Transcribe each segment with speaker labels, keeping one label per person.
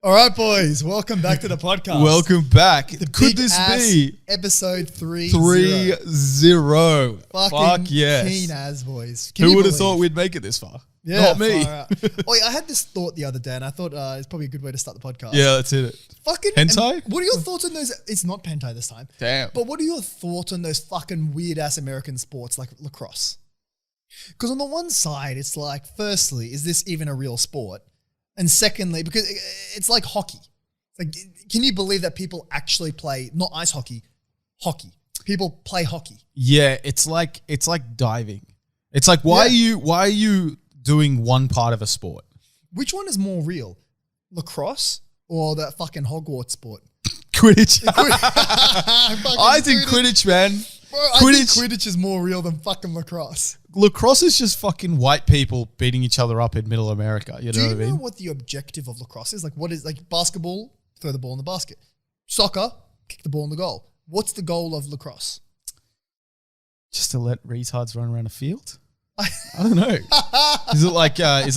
Speaker 1: All right, boys. Welcome back to the podcast.
Speaker 2: Welcome back.
Speaker 1: Could this be episode 3-0?
Speaker 2: 3-0. Fuck yes.
Speaker 1: Keen as, boys.
Speaker 2: Who would have thought we'd make it this far?
Speaker 1: Yeah,
Speaker 2: not me.
Speaker 1: Oh, yeah, I had this thought the other day, and I thought it's probably a good way to start the podcast.
Speaker 2: Yeah, let's hit it.
Speaker 1: Fucking
Speaker 2: hentai?
Speaker 1: What are your thoughts on those? It's not hentai this time.
Speaker 2: Damn.
Speaker 1: But what are your thoughts on those fucking weird ass American sports like lacrosse? Because on the one side, it's like, firstly, is this even a real sport? And secondly, because it's like hockey. It's like, can you believe that people actually play, not ice hockey, hockey? People play hockey.
Speaker 2: Yeah, it's like diving. It's like, why are you doing one part of a sport?
Speaker 1: Which one is more real? Lacrosse or that fucking Hogwarts sport?
Speaker 2: Quidditch. I think Quidditch, man.
Speaker 1: Bro, I think Quidditch is more real than fucking lacrosse.
Speaker 2: Lacrosse is just fucking white people beating each other up in middle America. You know what I mean?
Speaker 1: Do you know what the objective of lacrosse is? Like, what is, like, basketball, throw the ball in the basket. Soccer, kick the ball in the goal. What's the goal of lacrosse? Just
Speaker 2: to let retards run around a field? I don't know. Is it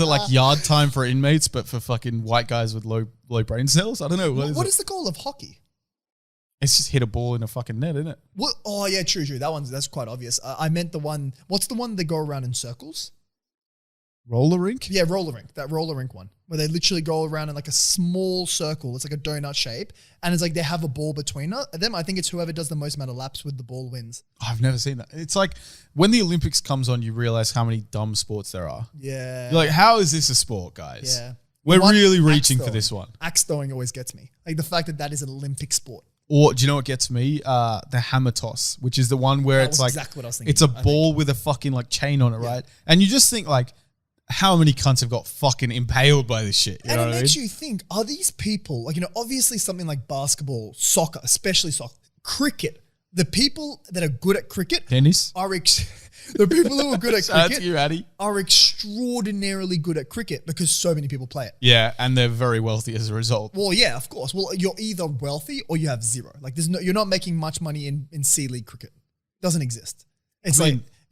Speaker 2: like yard time for inmates, but for fucking white guys with low brain cells? I don't know.
Speaker 1: What is the goal of hockey?
Speaker 2: It's just hit a ball in a fucking net, isn't it?
Speaker 1: What? Oh yeah, true. That's quite obvious. I meant the one. What's the one they go around in circles?
Speaker 2: Roller rink?
Speaker 1: Yeah, roller rink. That roller rink one, where they literally go around in like a small circle. It's like a donut shape, and it's like they have a ball between them. I think it's whoever does the most amount of laps with the ball wins.
Speaker 2: I've never seen that. It's like when the Olympics comes on, you realize how many dumb sports there are.
Speaker 1: Yeah.
Speaker 2: You're like, how is this a sport, guys?
Speaker 1: Yeah.
Speaker 2: We're really reaching for this one.
Speaker 1: Axe throwing always gets me. Like the fact that is an Olympic sport.
Speaker 2: Or do you know what gets me? The hammer toss, which is the one where it's like
Speaker 1: exactly what I was thinking.
Speaker 2: It's a ball with a fucking like chain on it, right? And you just think like, how many cunts have got fucking impaled by this shit?
Speaker 1: And it makes you think, are these people, like, obviously something like basketball, soccer, especially soccer, cricket, the people that are good at cricket
Speaker 2: tennis
Speaker 1: the people who are good at cricket
Speaker 2: you, Addy.
Speaker 1: Are extraordinarily good at cricket because so many people play it.
Speaker 2: Yeah, and they're very wealthy as a result.
Speaker 1: Well, yeah, of course. Well, you're either wealthy or you have zero. Like you're not making much money in C League cricket. Doesn't exist. It's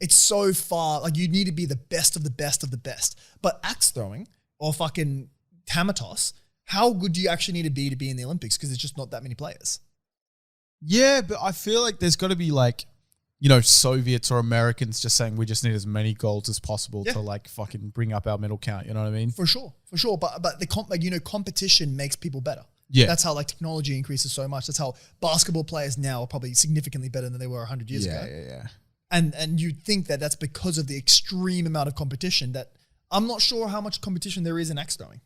Speaker 1: it's so far, like you need to be the best of the best of the best. But axe throwing or fucking hammer toss, how good do you actually need to be in the Olympics? Because there's just not that many players.
Speaker 2: Yeah, but I feel like there's got to be like, Soviets or Americans just saying we just need as many goals as possible to like fucking bring up our medal count. You know what I mean?
Speaker 1: For sure. But the competition makes people better.
Speaker 2: Yeah.
Speaker 1: That's how like technology increases so much. That's how basketball players now are probably significantly better than they were 100 years ago.
Speaker 2: Yeah.
Speaker 1: And you'd think that that's because of the extreme amount of competition that I'm not sure how much competition there is in axe throwing.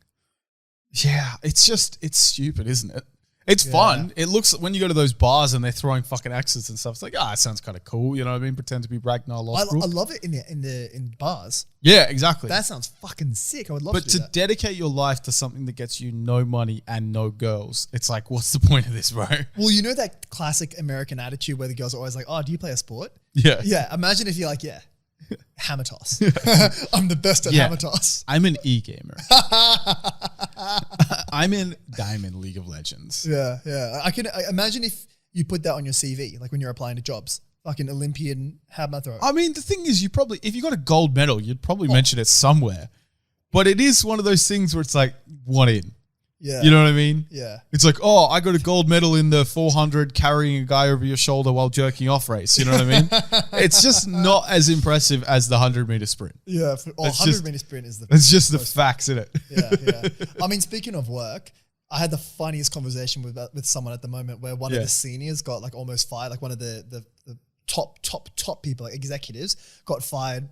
Speaker 2: Yeah, it's stupid, isn't it? It's fun. It looks, when you go to those bars and they're throwing fucking axes and stuff, it's like, it sounds kind of cool. You know what I mean? Pretend to be Ragnar Lothbrok.
Speaker 1: I love it in bars.
Speaker 2: Yeah, exactly.
Speaker 1: That sounds fucking sick. I would love to do that.
Speaker 2: But to dedicate your life to something that gets you no money and no girls, it's like, what's the point of this, bro?
Speaker 1: Well, you know that classic American attitude where the girls are always like, oh, do you play a sport?
Speaker 2: Yeah.
Speaker 1: Yeah. Imagine if you're like, yeah, hammer toss. I'm the best at hammer toss.
Speaker 2: I'm an e-gamer. I'm in Diamond League of Legends.
Speaker 1: Yeah. I imagine if you put that on your CV, like when you're applying to jobs, fucking Olympian hammer thrower.
Speaker 2: I mean, the thing is, if you got a gold medal, you'd probably mention it somewhere. But it is one of those things where it's like, one in.
Speaker 1: Yeah.
Speaker 2: You know what I mean?
Speaker 1: Yeah.
Speaker 2: It's like, I got a gold medal in the 400 carrying a guy over your shoulder while jerking off race. You know what I mean? It's just not as impressive as the 100-meter sprint.
Speaker 1: Yeah. 100-meter sprint is
Speaker 2: it's just the facts, isn't it?
Speaker 1: Yeah. I mean, speaking of work, I had the funniest conversation with someone at the moment where one of the seniors got like almost fired, like one of the top people, like executives, got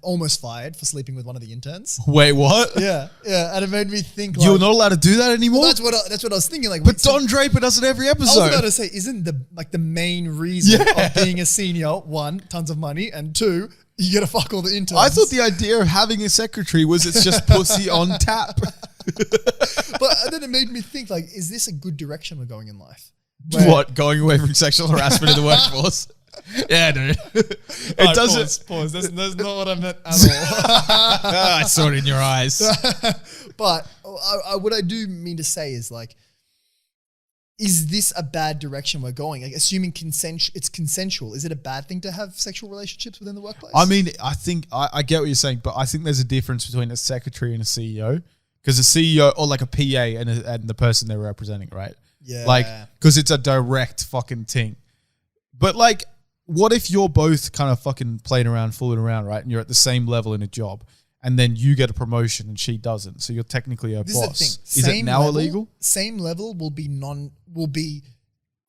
Speaker 1: almost fired for sleeping with one of the interns.
Speaker 2: Wait, what?
Speaker 1: Yeah, and it made me think. Like,
Speaker 2: you're not allowed to do that anymore.
Speaker 1: Well, that's what I was thinking. Like,
Speaker 2: but Don Draper does it every episode.
Speaker 1: I was about to say, isn't the main reason of being a senior, one, tons of money, and two, you get to fuck all the interns.
Speaker 2: I thought the idea of having a secretary was it's just pussy on tap.
Speaker 1: But then it made me think, like, is this a good direction we're going in life?
Speaker 2: What, going away from sexual harassment in the workforce? Yeah, dude. It doesn't.
Speaker 1: Pause. That's not what I meant at all.
Speaker 2: I saw it in your eyes.
Speaker 1: But what I do mean to say is, like, is this a bad direction we're going? Like, assuming it's consensual, is it a bad thing to have sexual relationships within the workplace?
Speaker 2: I mean, I think I get what you're saying, but I think there's a difference between a secretary and a CEO. because a CEO or like a PA and the person they're representing, right?
Speaker 1: Yeah.
Speaker 2: Like, because it's a direct fucking thing. But like, what if you're both kind of fucking playing around, fooling around, right? And you're at the same level in a job, and then you get a promotion and she doesn't. So you're technically her boss. Is it now illegal?
Speaker 1: Same level will be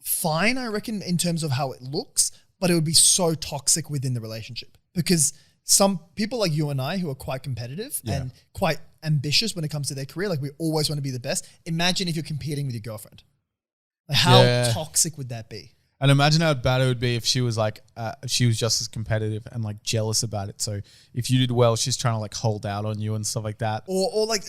Speaker 1: fine, I reckon, in terms of how it looks, but it would be so toxic within the relationship because some people like you and I who are quite competitive and quite ambitious when it comes to their career, like we always want to be the best. Imagine if you're competing with your girlfriend. Like how toxic would that be?
Speaker 2: And imagine how bad it would be if she was like, she was just as competitive and like jealous about it. So if you did well, she's trying to like hold out on you and stuff like that.
Speaker 1: Or like,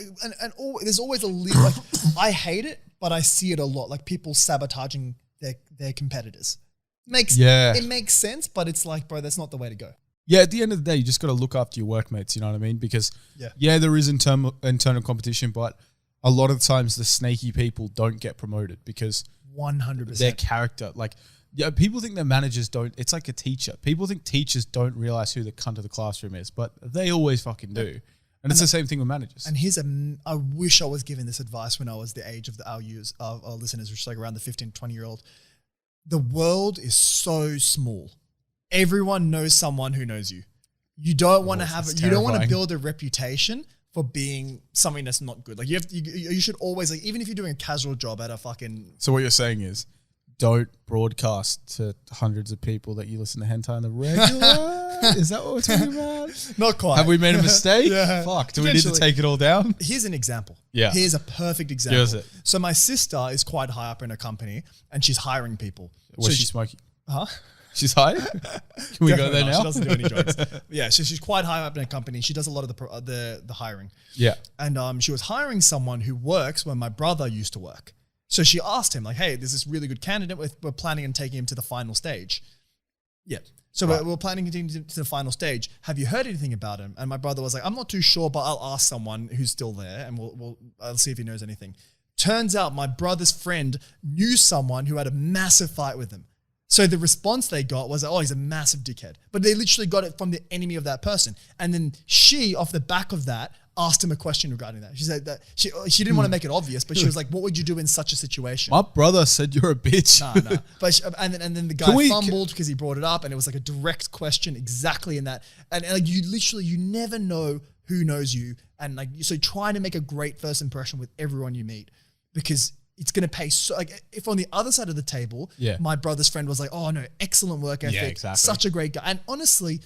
Speaker 1: there's always a little, like, I hate it, but I see it a lot. Like people sabotaging their competitors. It makes sense, but it's like, bro, that's not the way to go.
Speaker 2: Yeah, at the end of the day, you just got to look after your workmates, you know what I mean? Because there is internal competition, but a lot of times the snaky people don't get promoted because
Speaker 1: 100%
Speaker 2: their character, like, people think their managers don't. It's like a teacher. People think teachers don't realize who the cunt of the classroom is, but they always fucking do. And it's the same thing with managers.
Speaker 1: And I wish I was given this advice when I was the age of our listeners, which is like around the 15, 20-year-old. The world is so small. Everyone knows someone who knows you. You don't want to you don't want to build a reputation for being something that's not good. Like you should always, like, even if you're doing a casual job at a fucking.
Speaker 2: So what you're saying is, don't broadcast to hundreds of people that you listen to hentai on the regular. Is that what we're talking about?
Speaker 1: Not quite.
Speaker 2: Have we made a mistake?
Speaker 1: Yeah.
Speaker 2: Fuck. Do we need to take it all down?
Speaker 1: Here's an example.
Speaker 2: Yeah.
Speaker 1: Here's a perfect example.
Speaker 2: Here's it.
Speaker 1: So my sister is quite high up in a company and she's hiring people.
Speaker 2: Was she smoking?
Speaker 1: Huh?
Speaker 2: She's high? Can we go there now?
Speaker 1: She doesn't do any drugs. Yeah, so she's quite high up in a company. She does a lot of the hiring.
Speaker 2: Yeah.
Speaker 1: And she was hiring someone who works where my brother used to work. So she asked him, like, hey, there's this really good candidate. We're planning on taking him to the final stage. Yeah. So we're planning to take him to the final stage. Have you heard anything about him? And my brother was like, I'm not too sure, but I'll ask someone who's still there and I'll see if he knows anything. Turns out my brother's friend knew someone who had a massive fight with him. So the response they got was, oh, he's a massive dickhead. But they literally got it from the enemy of that person. And then she, off the back of that, asked him a question regarding that. She said that she didn't want to make it obvious, but she was like, what would you do in such a situation?
Speaker 2: My brother said you're a bitch.
Speaker 1: No. But and then the guy fumbled because he brought it up and it was like a direct question exactly in that. And like you never know who knows you. And like, so trying to make a great first impression with everyone you meet because it's going to pay. So like if on the other side of the table, my brother's friend was like, oh no, excellent work ethic, such a great guy. And honestly,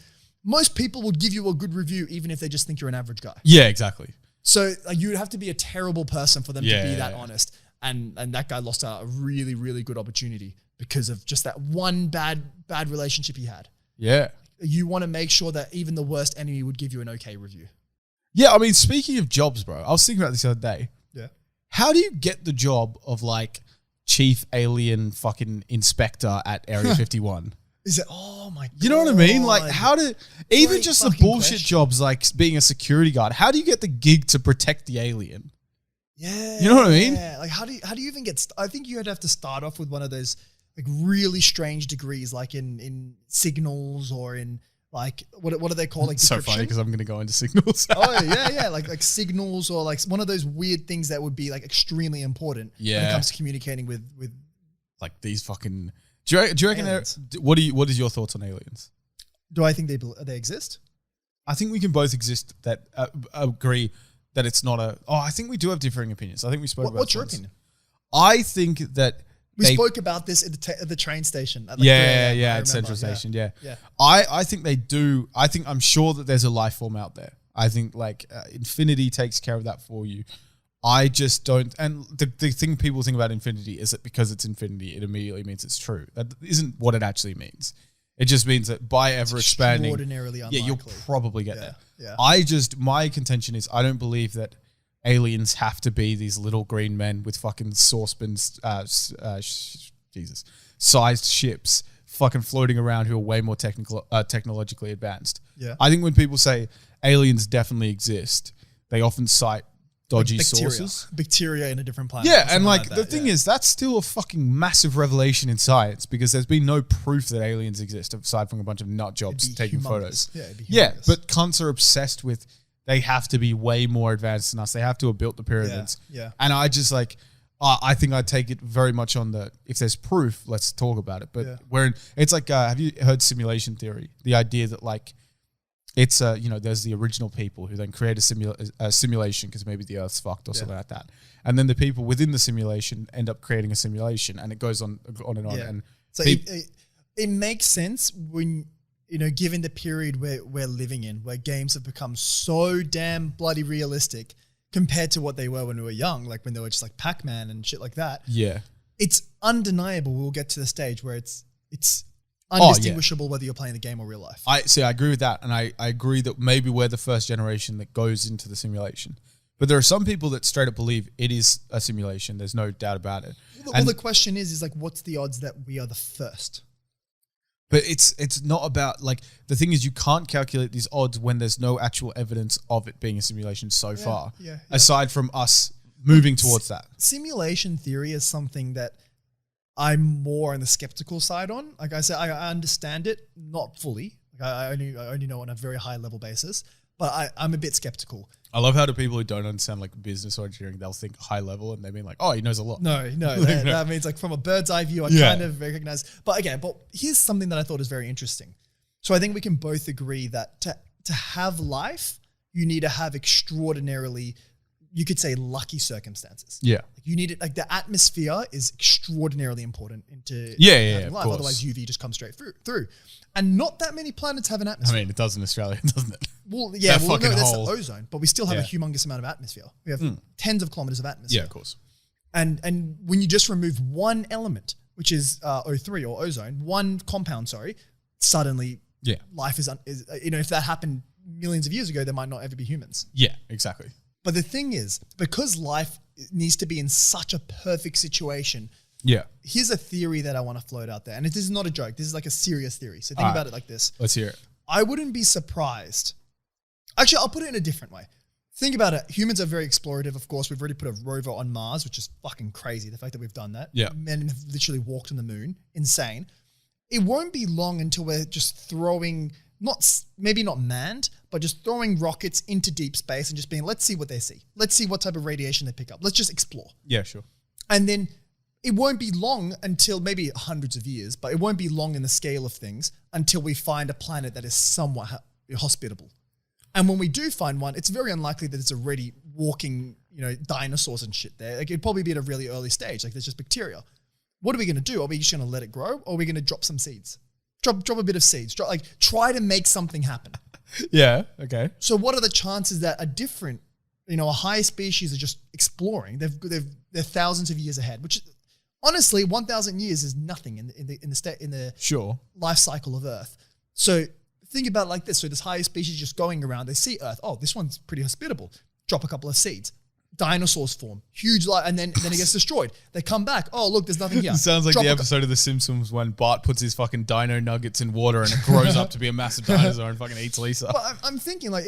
Speaker 1: most people will give you a good review even if they just think you're an average guy.
Speaker 2: Yeah, exactly.
Speaker 1: So like, you would have to be a terrible person for them to be that honest. And that guy lost a really, really good opportunity because of just that one bad relationship he had.
Speaker 2: Yeah.
Speaker 1: You want to make sure that even the worst enemy would give you an okay review.
Speaker 2: Yeah, I mean, speaking of jobs, bro, I was thinking about this the other day.
Speaker 1: Yeah.
Speaker 2: How do you get the job of like chief alien fucking inspector at Area 51?
Speaker 1: Is it? Oh my God.
Speaker 2: You know what I mean? Like how do, even just the bullshit jobs like being a security guard, how do you get the gig to protect the alien?
Speaker 1: Yeah.
Speaker 2: You know what I mean?
Speaker 1: Yeah. Like how do you even get, I think you'd have to start off with one of those like really strange degrees, like in signals or in like, what do they call, like
Speaker 2: so funny because I'm going to go into signals.
Speaker 1: Oh yeah. Like signals or like one of those weird things that would be like extremely important when it comes to communicating with
Speaker 2: like these fucking, do you reckon what is your thoughts on aliens?
Speaker 1: Do I think they exist?
Speaker 2: I think we can both agree that it's not I think we do have differing opinions. I think we spoke about
Speaker 1: what's your opinion?
Speaker 2: I think that
Speaker 1: we spoke about this at the train station. At
Speaker 2: at Central Station. Yeah. I think they do. I'm sure that there's a life form out there. I think like Infinity takes care of that for you. I just don't. And the thing people think about infinity is that because it's infinity, it immediately means it's true. That isn't what it actually means. It just means that by ever expanding,
Speaker 1: extraordinarily unlikely.
Speaker 2: you'll probably get there.
Speaker 1: Yeah.
Speaker 2: My contention is I don't believe that aliens have to be these little green men with fucking saucepans, sized ships fucking floating around who are way more technologically advanced.
Speaker 1: Yeah.
Speaker 2: I think when people say aliens definitely exist, they often cite dodgy sources.
Speaker 1: Bacteria in a different planet.
Speaker 2: Yeah, and like the thing is, that's still a fucking massive revelation in science because there's been no proof that aliens exist aside from a bunch of nut jobs taking photos.
Speaker 1: Yeah, it'd be
Speaker 2: yeah,
Speaker 1: humongous.
Speaker 2: but cunts are obsessed with they have to be way more advanced than us. They have to have built the pyramids.
Speaker 1: Yeah.
Speaker 2: And I just like, I think I'd take it very much on the, if there's proof, let's talk about it. But it's like, have you heard simulation theory? The idea that like, it's, there's the original people who then create a simulation because maybe the Earth's fucked or something like that. And then the people within the simulation end up creating a simulation, and it goes on and on.
Speaker 1: Yeah.
Speaker 2: And
Speaker 1: so it makes sense when, given the period we're living in, where games have become so damn bloody realistic compared to what they were when we were young, like when they were just like Pac-Man and shit like that.
Speaker 2: Yeah.
Speaker 1: It's undeniable we'll get to the stage where it's undistinguishable whether you're playing the game or real life.
Speaker 2: I agree with that. And I agree that maybe we're the first generation that goes into the simulation. But there are some people that straight up believe it is a simulation. There's no doubt about it.
Speaker 1: Well, the question is like, what's the odds that we are the first?
Speaker 2: But it's not about like, the thing is you can't calculate these odds when there's no actual evidence of it being a simulation so far. Yeah. Aside from us moving towards that. Simulation
Speaker 1: theory is something that I'm more on the skeptical side on. Like I said, I understand it, not fully. Like I only know on a very high level basis, but I'm a bit skeptical.
Speaker 2: I love how the people who don't understand like business or engineering, they'll think high level and they mean like, oh, he knows a lot.
Speaker 1: No, that means like from a bird's eye view, I kind of recognize. But here's something that I thought is very interesting. So I think we can both agree that to have life, you need to have extraordinarily, you could say, lucky circumstances.
Speaker 2: Yeah.
Speaker 1: Like you need it, like the atmosphere is extraordinarily important into
Speaker 2: having
Speaker 1: life. Otherwise UV just comes straight through. And not that many planets have an atmosphere.
Speaker 2: I mean, it does in Australia, doesn't it?
Speaker 1: Well, yeah, that's the ozone, but we still have a humongous amount of atmosphere. We have tens of kilometers of atmosphere.
Speaker 2: Yeah, of course.
Speaker 1: And when you just remove one element, which is O3 or ozone, one compound, suddenly life is if that happened millions of years ago, there might not ever be humans.
Speaker 2: Yeah, exactly.
Speaker 1: But the thing is, because life needs to be in such a perfect situation, here's a theory that I want to float out there. And this is not a joke. This is like a serious theory. So think about it like this.
Speaker 2: Let's hear it.
Speaker 1: I wouldn't be surprised. Actually, I'll put it in a different way. Think about it. Humans are very explorative, of course. We've already put a rover on Mars, which is fucking crazy, the fact that we've done that.
Speaker 2: Yeah.
Speaker 1: Men have literally walked on the moon. Insane. It won't be long until we're just throwing, maybe not manned, but just throwing rockets into deep space and just being, let's see what they see. Let's see what type of radiation they pick up. Let's just explore.
Speaker 2: Yeah, sure.
Speaker 1: And then it won't be long until maybe hundreds of years, but it won't be long in the scale of things until we find a planet that is somewhat hospitable. And when we do find one, it's very unlikely that it's already walking, dinosaurs and shit there. Like it'd probably be at a really early stage. Like there's just bacteria. What are we going to do? Are we just going to let it grow? Or are we going to drop some seeds? Drop a bit of seeds. Try to make something happen.
Speaker 2: Yeah. Okay.
Speaker 1: So what are the chances that a different, a high species are just exploring? They're thousands of years ahead, which honestly, 1,000 years is nothing in the
Speaker 2: sure
Speaker 1: life cycle of Earth. So think about it like this. So this higher species just going around, they see Earth. Oh, this one's pretty hospitable. Drop a couple of seeds. Dinosaurs form. Huge life, and then it gets destroyed. They come back. Oh, look, there's nothing here.
Speaker 2: It sounds like the episode of The Simpsons when Bart puts his fucking dino nuggets in water and it grows up to be a massive dinosaur and fucking eats Lisa.
Speaker 1: But I'm thinking like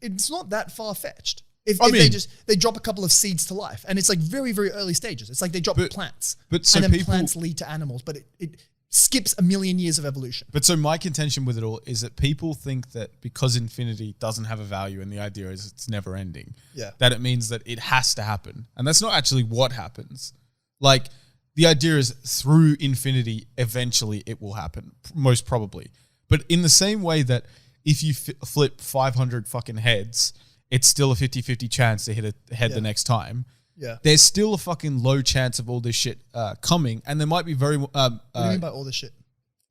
Speaker 1: it's not that far-fetched. If they drop a couple of seeds to life, and it's like very, very early stages. It's like they drop plants, and then plants lead to animals, but it skips a million years of evolution.
Speaker 2: But so my contention with it all is that people think that because infinity doesn't have a value and the idea is it's never ending, that it means that it has to happen. And that's not actually what happens. Like the idea is through infinity, eventually it will happen, most probably. But in the same way that if you flip 500 fucking heads, it's still a 50-50 chance to hit a head the next time.
Speaker 1: Yeah.
Speaker 2: There's still a fucking low chance of all this shit coming. And there might be very... what
Speaker 1: do you mean by all this shit?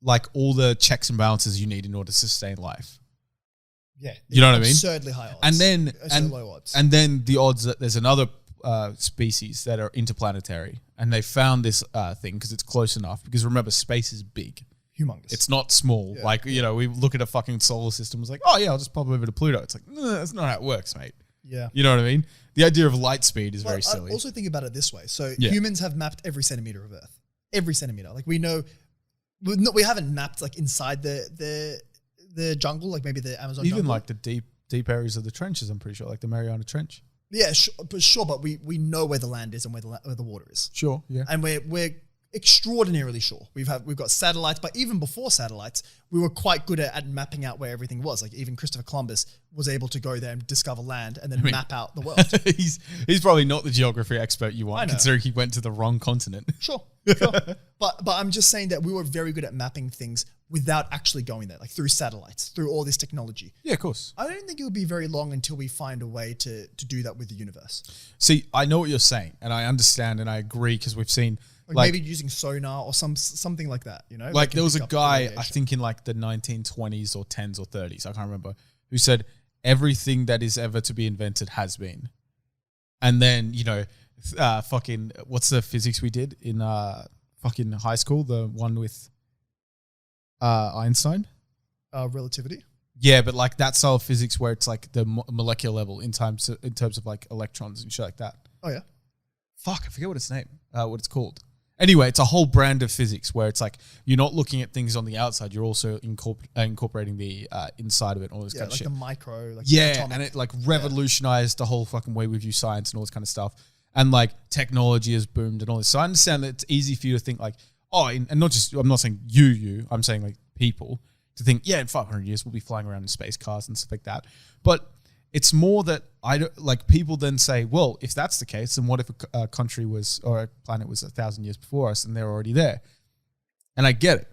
Speaker 2: Like all the checks and balances you need in order to sustain life.
Speaker 1: Yeah.
Speaker 2: You know what I mean?
Speaker 1: Absurdly high odds.
Speaker 2: And then...
Speaker 1: low odds.
Speaker 2: And then the odds that there's another species that are interplanetary. And they found this thing because it's close enough. Because remember, space is big.
Speaker 1: Humongous.
Speaker 2: It's not small. Yeah. Like, we look at a fucking solar system. It's like, oh yeah, I'll just pop over to Pluto. It's like, no, that's not how it works, mate.
Speaker 1: Yeah.
Speaker 2: You know what I mean? The idea of light speed is very silly.
Speaker 1: I also think about it this way. So humans have mapped every centimeter of Earth. Every centimeter. Like we know, we haven't mapped like inside the jungle, like maybe the Amazon
Speaker 2: Even
Speaker 1: jungle.
Speaker 2: like the deep areas of the trenches, I'm pretty sure, like the Mariana Trench.
Speaker 1: Yeah, but we know where the land is and where the water is.
Speaker 2: Sure, yeah.
Speaker 1: And we're extraordinarily sure. We've got satellites, but even before satellites, we were quite good at mapping out where everything was. Like even Christopher Columbus was able to go there and discover land and then map out the world.
Speaker 2: he's probably not the geography expert you want, considering he went to the wrong continent.
Speaker 1: Sure. But I'm just saying that we were very good at mapping things without actually going there, like through satellites, through all this technology.
Speaker 2: Yeah, of course.
Speaker 1: I don't think it will be very long until we find a way to do that with the universe.
Speaker 2: See, I know what you're saying, and I understand, and I agree, because we've seen
Speaker 1: like maybe using sonar or something like that, you know?
Speaker 2: Like there was a guy, I think in like the 1920s or 10s or 30s, I can't remember, who said everything that is ever to be invented has been. And then, you know, fucking, what's the physics we did in fucking high school? The one with Einstein?
Speaker 1: Relativity?
Speaker 2: Yeah, but like that style of physics where it's like the molecular level in terms of like electrons and shit like that.
Speaker 1: Oh yeah.
Speaker 2: Fuck, I forget what it's called. Anyway, it's a whole brand of physics where it's like you're not looking at things on the outside, you're also incorporating the inside of it and all this kind of shit.
Speaker 1: Like the micro, like
Speaker 2: yeah,
Speaker 1: atomic.
Speaker 2: And it like revolutionized the whole fucking way we view science and all this kind of stuff. And like technology has boomed and all this. So I understand that it's easy for you to think like, and not just, I'm not saying you, I'm saying like people to think, yeah, in 500 years we'll be flying around in space cars and stuff like that. But it's more that people then say, well, if that's the case, then what if a country was, or a planet was 1,000 years before us and they're already there? And I get it.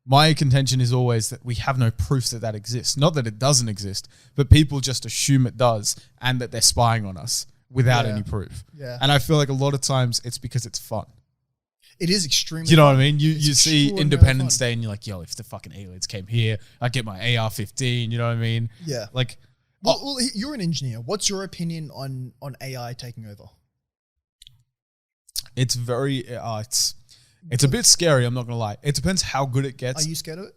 Speaker 2: My contention is always that we have no proof that exists. Not that it doesn't exist, but people just assume it does and that they're spying on us without any proof.
Speaker 1: Yeah.
Speaker 2: And I feel like a lot of times it's because it's fun.
Speaker 1: It is extremely.
Speaker 2: Do you know what I mean? You see Independence Day and you're like, yo, if the fucking aliens came here, I'd get my AR-15. You know what I mean?
Speaker 1: Yeah.
Speaker 2: Like,
Speaker 1: well, you're an engineer. What's your opinion on AI taking over?
Speaker 2: It's very, it's a bit scary. I'm not gonna lie. It depends how good it gets.
Speaker 1: Are you scared of it?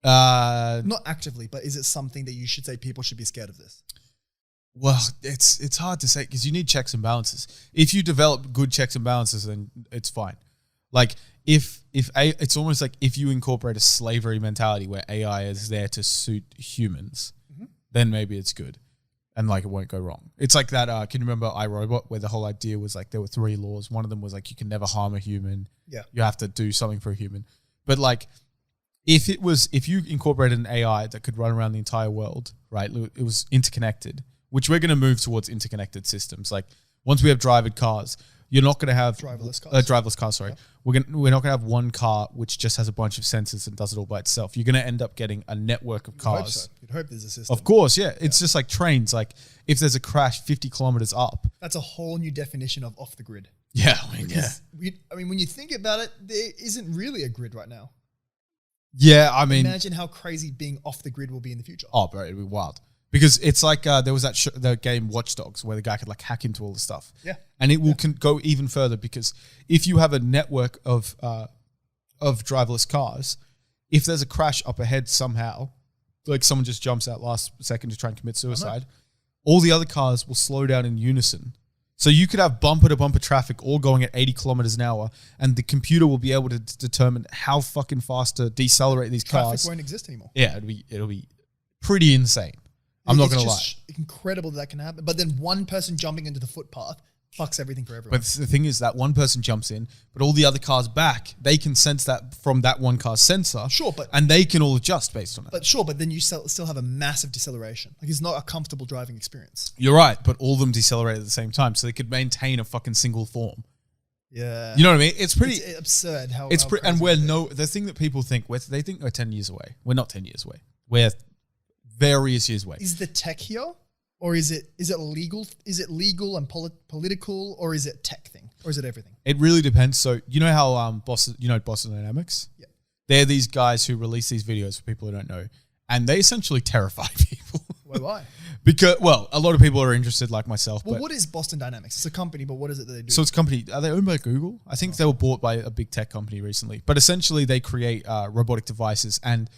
Speaker 1: Not actively, but is it something that you should say people should be scared of this?
Speaker 2: Well, it's hard to say because you need checks and balances. If you develop good checks and balances, then it's fine. Like it's almost like if you incorporate a slavery mentality where AI is there to suit humans, then maybe it's good and like it won't go wrong. It's like that, can you remember iRobot where the whole idea was like there were 3 laws. One of them was like you can never harm a human.
Speaker 1: Yeah.
Speaker 2: You have to do something for a human. But like if you incorporated an AI that could run around the entire world, right? It was interconnected, which we're going to move towards interconnected systems. Like once we have driverless cars, you're not going to have driverless cars. Sorry, yeah. We're not going to have one car which just has a bunch of sensors and does it all by itself. You're going to end up getting a network of cars.
Speaker 1: You'd hope there's a system.
Speaker 2: Of course, yeah. It's just like trains. Like if there's a crash 50 kilometers up,
Speaker 1: that's a whole new definition of off the grid.
Speaker 2: Yeah,
Speaker 1: when you think about it, there isn't really a grid right now.
Speaker 2: Yeah, I mean,
Speaker 1: imagine how crazy being off the grid will be in the future.
Speaker 2: Oh, bro, it'd be wild. Because it's like there was the game Watch Dogs where the guy could like hack into all the stuff.
Speaker 1: Yeah.
Speaker 2: And it will go even further because if you have a network of driverless cars, if there's a crash up ahead somehow, like someone just jumps out last second to try and commit suicide, all the other cars will slow down in unison. So you could have bumper to bumper traffic all going at 80 kilometers an hour and the computer will be able to determine how fucking fast to decelerate these cars.
Speaker 1: Traffic won't exist anymore.
Speaker 2: Yeah, it'll be pretty insane. I'm not going to lie.
Speaker 1: It's incredible that can happen. But then one person jumping into the footpath fucks everything for everyone.
Speaker 2: But the thing is that one person jumps in, but all the other cars back, they can sense that from that one car's sensor.
Speaker 1: Sure,
Speaker 2: and they can all adjust based on it.
Speaker 1: But then you still have a massive deceleration. Like it's not a comfortable driving experience.
Speaker 2: You're right, but all of them decelerate at the same time, so they could maintain a fucking single form.
Speaker 1: Yeah.
Speaker 2: You know what I mean? It's pretty
Speaker 1: it's absurd how
Speaker 2: it's pretty, and the thing that people think they think we're 10 years away. We're not 10 years away. We're various years away.
Speaker 1: Is the tech here, or is it legal? Is it legal and political, or is it tech thing, or is it everything?
Speaker 2: It really depends. So you know how Boston Dynamics?
Speaker 1: Yeah,
Speaker 2: they're these guys who release these videos for people who don't know, and they essentially terrify people.
Speaker 1: Why?
Speaker 2: Because a lot of people are interested, like myself.
Speaker 1: Well, what is Boston Dynamics? It's a company, but what is it that they do?
Speaker 2: So it's a company. Are they owned by Google? I think they were bought by a big tech company recently. But essentially, they create robotic devices and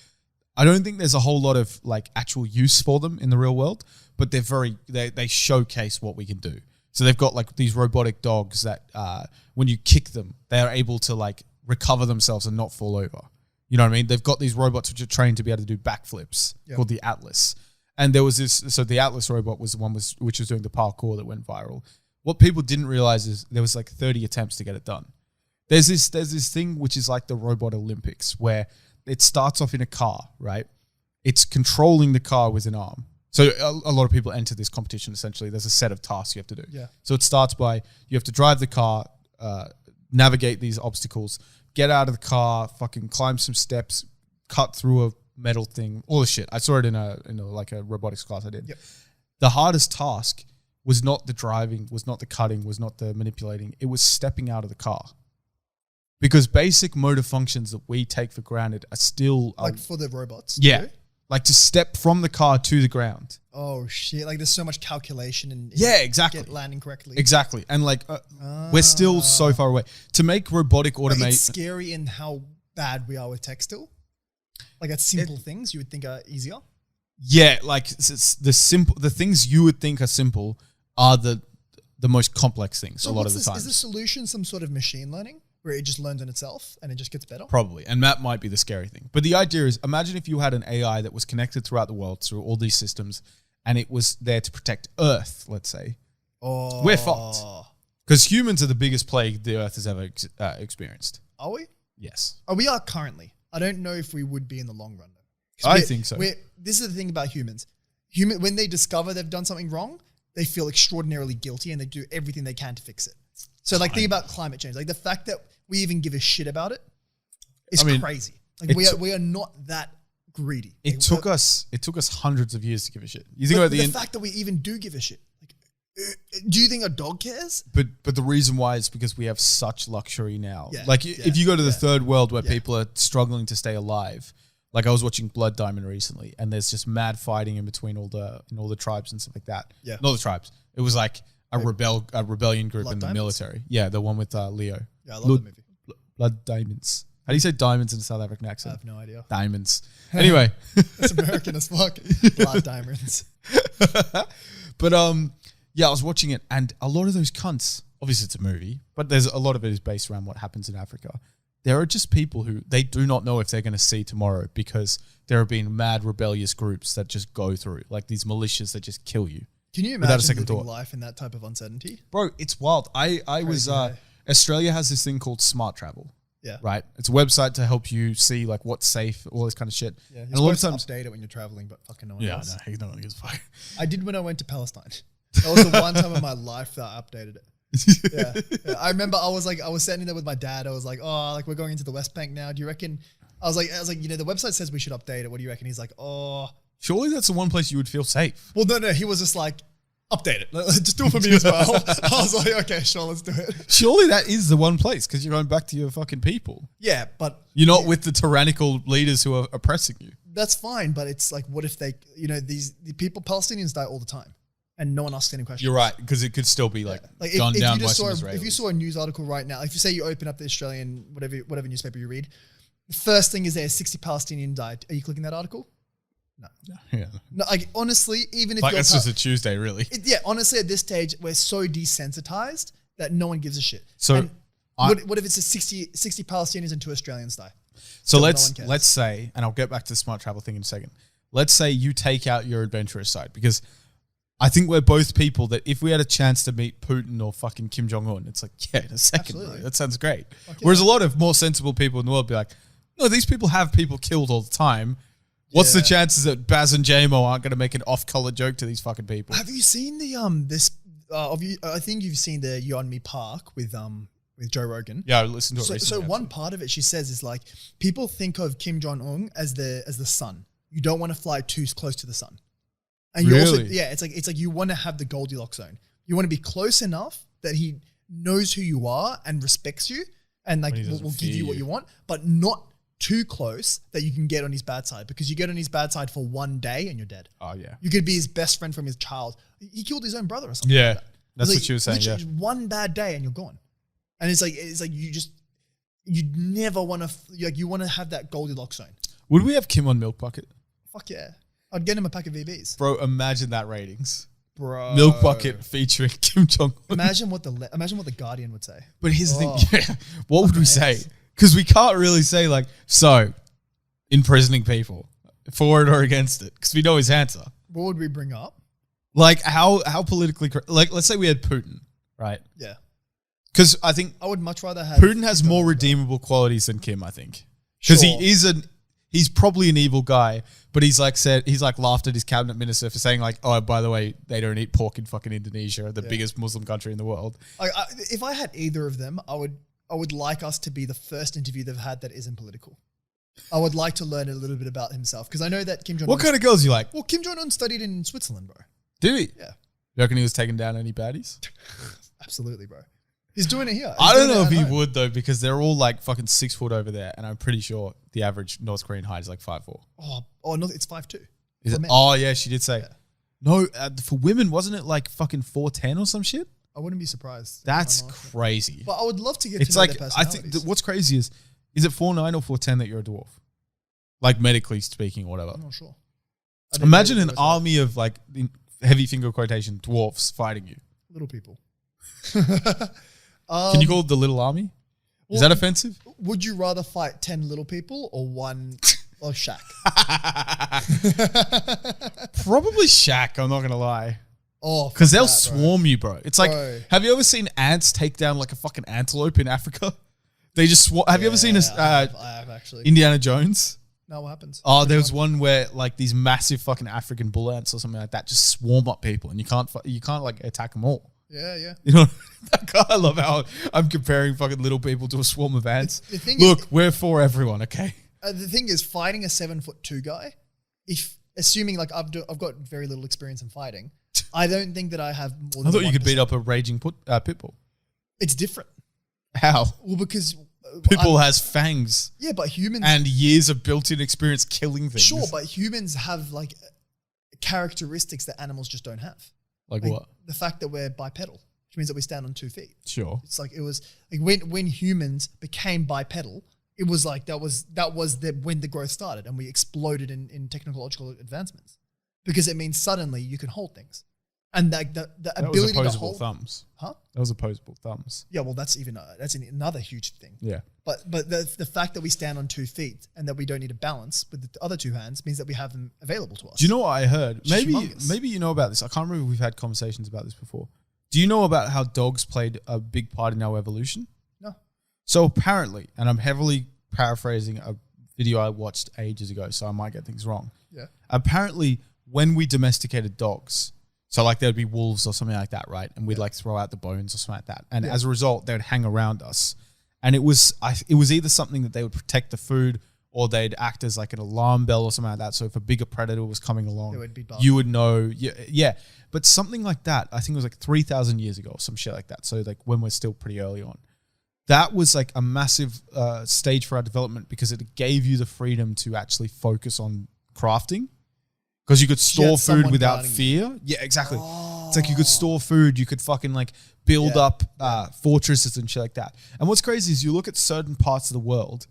Speaker 2: I don't think there's a whole lot of like actual use for them in the real world, but they showcase what we can do. So they've got like these robotic dogs that when you kick them, they are able to like recover themselves and not fall over. You know what I mean? They've got these robots which are trained to be able to do backflips called the Atlas. And there was so the Atlas robot was the one which was doing the parkour that went viral. What people didn't realize is there was like 30 attempts to get it done. There's this thing which is like the robot Olympics where it starts off in a car, right? It's controlling the car with an arm. So a lot of people enter this competition. Essentially, there's a set of tasks you have to do.
Speaker 1: Yeah.
Speaker 2: So it starts by you have to drive the car, navigate these obstacles, get out of the car, fucking climb some steps, cut through a metal thing, all the shit. I saw it in a like a robotics class I did.
Speaker 1: Yep.
Speaker 2: The hardest task was not the driving, was not the cutting, was not the manipulating. It was stepping out of the car. Because basic motor functions that we take for granted are still...
Speaker 1: Like for the robots?
Speaker 2: Yeah. Like to step from the car to the ground.
Speaker 1: Oh, shit. Like there's so much calculation and...
Speaker 2: Yeah, exactly.
Speaker 1: Get landing correctly.
Speaker 2: Exactly. And like we're still so far away. To make robotic automation...
Speaker 1: It's scary in how bad we are with tech still. Like at simple things you would think are easier. Yeah,
Speaker 2: like the things you would think are simple are the most complex things a lot of the time.
Speaker 1: Is the solution some sort of machine learning? Where it just learns on itself and it just gets better?
Speaker 2: Probably. And that might be the scary thing. But the idea is, imagine if you had an AI that was connected throughout the world through all these systems and it was there to protect Earth, let's say.
Speaker 1: Oh.
Speaker 2: We're fucked. Because humans are the biggest plague the Earth has ever experienced.
Speaker 1: Are we?
Speaker 2: Yes.
Speaker 1: Oh, we are currently. I don't know if we would be in the long run, though.
Speaker 2: I think so.
Speaker 1: This is the thing about humans. When they discover they've done something wrong, they feel extraordinarily guilty and they do everything they can to fix it. So like think about climate change. Like the fact that we even give a shit about it is crazy. Like we are not that greedy.
Speaker 2: It took us hundreds of years to give a shit. You think about
Speaker 1: the fact that we even do give a shit. Like, do you think a dog cares?
Speaker 2: But the reason why is because we have such luxury now. Yeah, like if you go to the third world where people are struggling to stay alive, like I was watching Blood Diamond recently, and there's just mad fighting in between all the tribes and stuff like that. Yeah, not the tribes. It was like a rebellion group in the military. Yeah, the one with Leo.
Speaker 1: Yeah, I love that movie.
Speaker 2: Blood Diamonds. How do you say diamonds in a South African accent?
Speaker 1: I have no idea.
Speaker 2: Diamonds. Anyway.
Speaker 1: It's American as fuck. Blood diamonds.
Speaker 2: But yeah, I was watching it and a lot of those cunts, obviously it's a movie, but there's a lot of it is based around what happens in Africa. There are just people who they do not know if they're going to see tomorrow because there have been mad rebellious groups that just go through, like these militias that just kill you.
Speaker 1: Can you imagine living life in that type of uncertainty?
Speaker 2: Bro, it's wild. Australia has this thing called Smart Travel.
Speaker 1: Yeah.
Speaker 2: Right? It's a website to help you see like what's safe, all this kind of shit.
Speaker 1: Yeah, and a lot of times update it when you're traveling, but fucking no one does.
Speaker 2: Yeah, no one gives a fuck.
Speaker 1: I did when I went to Palestine. That was the one time in my life that I updated it. Yeah. I remember I was sitting there with my dad. I was like, oh, like we're going into the West Bank now. Do you reckon? I was like, you know, the website says we should update it. What do you reckon? He's like, oh.
Speaker 2: Surely that's the one place you would feel safe.
Speaker 1: Well, no. He was just like, update it. Just do it for me as well. I was like, okay, sure, let's do it.
Speaker 2: Surely that is the one place because you're going back to your fucking people.
Speaker 1: Yeah, but
Speaker 2: you're not with the tyrannical leaders who are oppressing you.
Speaker 1: That's fine, but it's like, what if the people, Palestinians die all the time and no one asks any questions?
Speaker 2: You're right, because it could still be like gunned down by some Israelis.
Speaker 1: If you saw a news article right now, if you say you open up the Australian, whatever newspaper you read, the first thing is there's 60 Palestinians died. Are you clicking that article? No.
Speaker 2: Yeah.
Speaker 1: No, like honestly, even if
Speaker 2: like it's just a Tuesday, really.
Speaker 1: Honestly, at this stage, we're so desensitized that no one gives a shit.
Speaker 2: So,
Speaker 1: what if it's a 60 Palestinians and 2 Australians die?
Speaker 2: So let's say, and I'll get back to the smart travel thing in a second. Let's say you take out your adventurous side because I think we're both people that if we had a chance to meet Putin or fucking Kim Jong-un, it's like, yeah, in a second, bro, that sounds great. Okay. Whereas a lot of more sensible people in the world be like, no, these people have people killed all the time. What's the chances that Bas and Jamo aren't going to make an off-color joke to these fucking people?
Speaker 1: Have you seen the I think you've seen the You and Me Park with Joe Rogan.
Speaker 2: Yeah, I listened to it recently.
Speaker 1: So one part of it, she says, is like people think of Kim Jong Un as the sun. You don't want to fly too close to the sun, and you also it's like you want to have the Goldilocks zone. You want to be close enough that he knows who you are and respects you, and like will give you what you want, but not too close that you can get on his bad side, because you get on his bad side for one day and you're dead.
Speaker 2: Oh yeah.
Speaker 1: You could be his best friend from his child. He killed his own brother or something.
Speaker 2: Yeah.
Speaker 1: Like that.
Speaker 2: That's what she was saying. Yeah.
Speaker 1: One bad day and you're gone. And it's like you never want to, you want to have that Goldilocks zone.
Speaker 2: Would we have Kim on Milk Bucket?
Speaker 1: Fuck yeah. I'd get him a pack of VBs.
Speaker 2: Bro, imagine that ratings.
Speaker 1: Bro.
Speaker 2: Milk Bucket featuring Kim Jong-un.
Speaker 1: Imagine what the Guardian would say.
Speaker 2: But here's the thing. What would we say? Because we can't really say like, so, imprisoning people, for it or against it, because we know his answer.
Speaker 1: What would we bring up?
Speaker 2: Like how politically, like let's say we had Putin, right?
Speaker 1: Yeah.
Speaker 2: Because I think
Speaker 1: I would much rather have
Speaker 2: Putin has more redeemable qualities than Kim, I think. Because he's probably an evil guy, but he's like laughed at his cabinet minister for saying like, oh, by the way, they don't eat pork in fucking Indonesia, the biggest Muslim country in the world.
Speaker 1: If I had either of them, I would like us to be the first interview they've had that isn't political. I would like to learn a little bit about himself because I know that Kim Jong-un...
Speaker 2: What kind of girls you like?
Speaker 1: Well, Kim Jong-un studied in Switzerland, bro.
Speaker 2: Did he?
Speaker 1: Yeah.
Speaker 2: You reckon he was taking down any baddies?
Speaker 1: Absolutely, bro. He's doing it here.
Speaker 2: I don't know if he would though, because they're all like fucking 6 foot over there, and I'm pretty sure the average North Korean height is like 5'4".
Speaker 1: Oh no, it's 5'2".
Speaker 2: Is it? Oh yeah, she did say. Yeah. No, for women, wasn't it like fucking 4'10" or some shit?
Speaker 1: I wouldn't be surprised.
Speaker 2: That's crazy.
Speaker 1: But I would love to get to know their personalities.
Speaker 2: I think what's crazy is it 4'9" or 4'10" that you're a dwarf? Like medically speaking or whatever.
Speaker 1: I'm not sure.
Speaker 2: Imagine an army of like heavy finger quotation dwarfs fighting you.
Speaker 1: Little people.
Speaker 2: Can you call it the little army? Is that offensive?
Speaker 1: Would you rather fight 10 little people or one or Shaq?
Speaker 2: Probably Shaq, I'm not going to lie.
Speaker 1: Oh,
Speaker 2: because they'll swarm you, bro. It's like, have you ever seen ants take down like a fucking antelope in Africa? They just swarm. Have you ever seen
Speaker 1: I have actually.
Speaker 2: Indiana Jones?
Speaker 1: No, what happens?
Speaker 2: Oh, there was one where like these massive fucking African bull ants or something like that just swarm up people, and you can't like attack them all.
Speaker 1: Yeah.
Speaker 2: You know, I love how I'm comparing fucking little people to a swarm of ants. Look, we're for everyone, okay?
Speaker 1: The thing is, fighting a 7'2" guy, assuming like I've got very little experience in fighting, I don't think that I have more than
Speaker 2: I thought you could
Speaker 1: 1%.
Speaker 2: beat up a raging pit bull.
Speaker 1: It's different.
Speaker 2: How?
Speaker 1: Well, because
Speaker 2: Pitbull has fangs.
Speaker 1: Yeah, but humans...
Speaker 2: And years of built-in experience killing things.
Speaker 1: Sure, but humans have like characteristics that animals just don't have.
Speaker 2: Like what?
Speaker 1: The fact that we're bipedal, which means that we stand on 2 feet.
Speaker 2: Sure.
Speaker 1: It's like it was like when humans became bipedal, it was like that was when the growth started and we exploded in technological advancements, because it means suddenly you can hold things. And like the ability to hold
Speaker 2: thumbs.
Speaker 1: Huh?
Speaker 2: That was opposable thumbs.
Speaker 1: Yeah, well, that's another huge thing.
Speaker 2: Yeah.
Speaker 1: But the fact that we stand on 2 feet and that we don't need to balance with the other 2 hands means that we have them available to us.
Speaker 2: Do you know what I heard? Maybe you know about this. I can't remember if we've had conversations about this before. Do you know about how dogs played a big part in our evolution?
Speaker 1: No.
Speaker 2: So apparently, and I'm heavily paraphrasing a video I watched ages ago, so I might get things wrong.
Speaker 1: Yeah.
Speaker 2: Apparently, when we domesticated dogs, so like there'd be wolves or something like that, right? And we'd like throw out the bones or something like that. And as a result, they would hang around us. And it was either something that they would protect the food, or they'd act as like an alarm bell or something like that. So if a bigger predator was coming along, you would know. Yeah. But something like that, I think it was like 3,000 years ago or some shit like that. So like when we're still pretty early on. That was like a massive stage for our development, because it gave you the freedom to actually focus on crafting. Because you could store food without fear. Yeah, exactly. Oh. It's like you could store food. You could fucking like build up fortresses and shit like that. And what's crazy is you look at certain parts of the world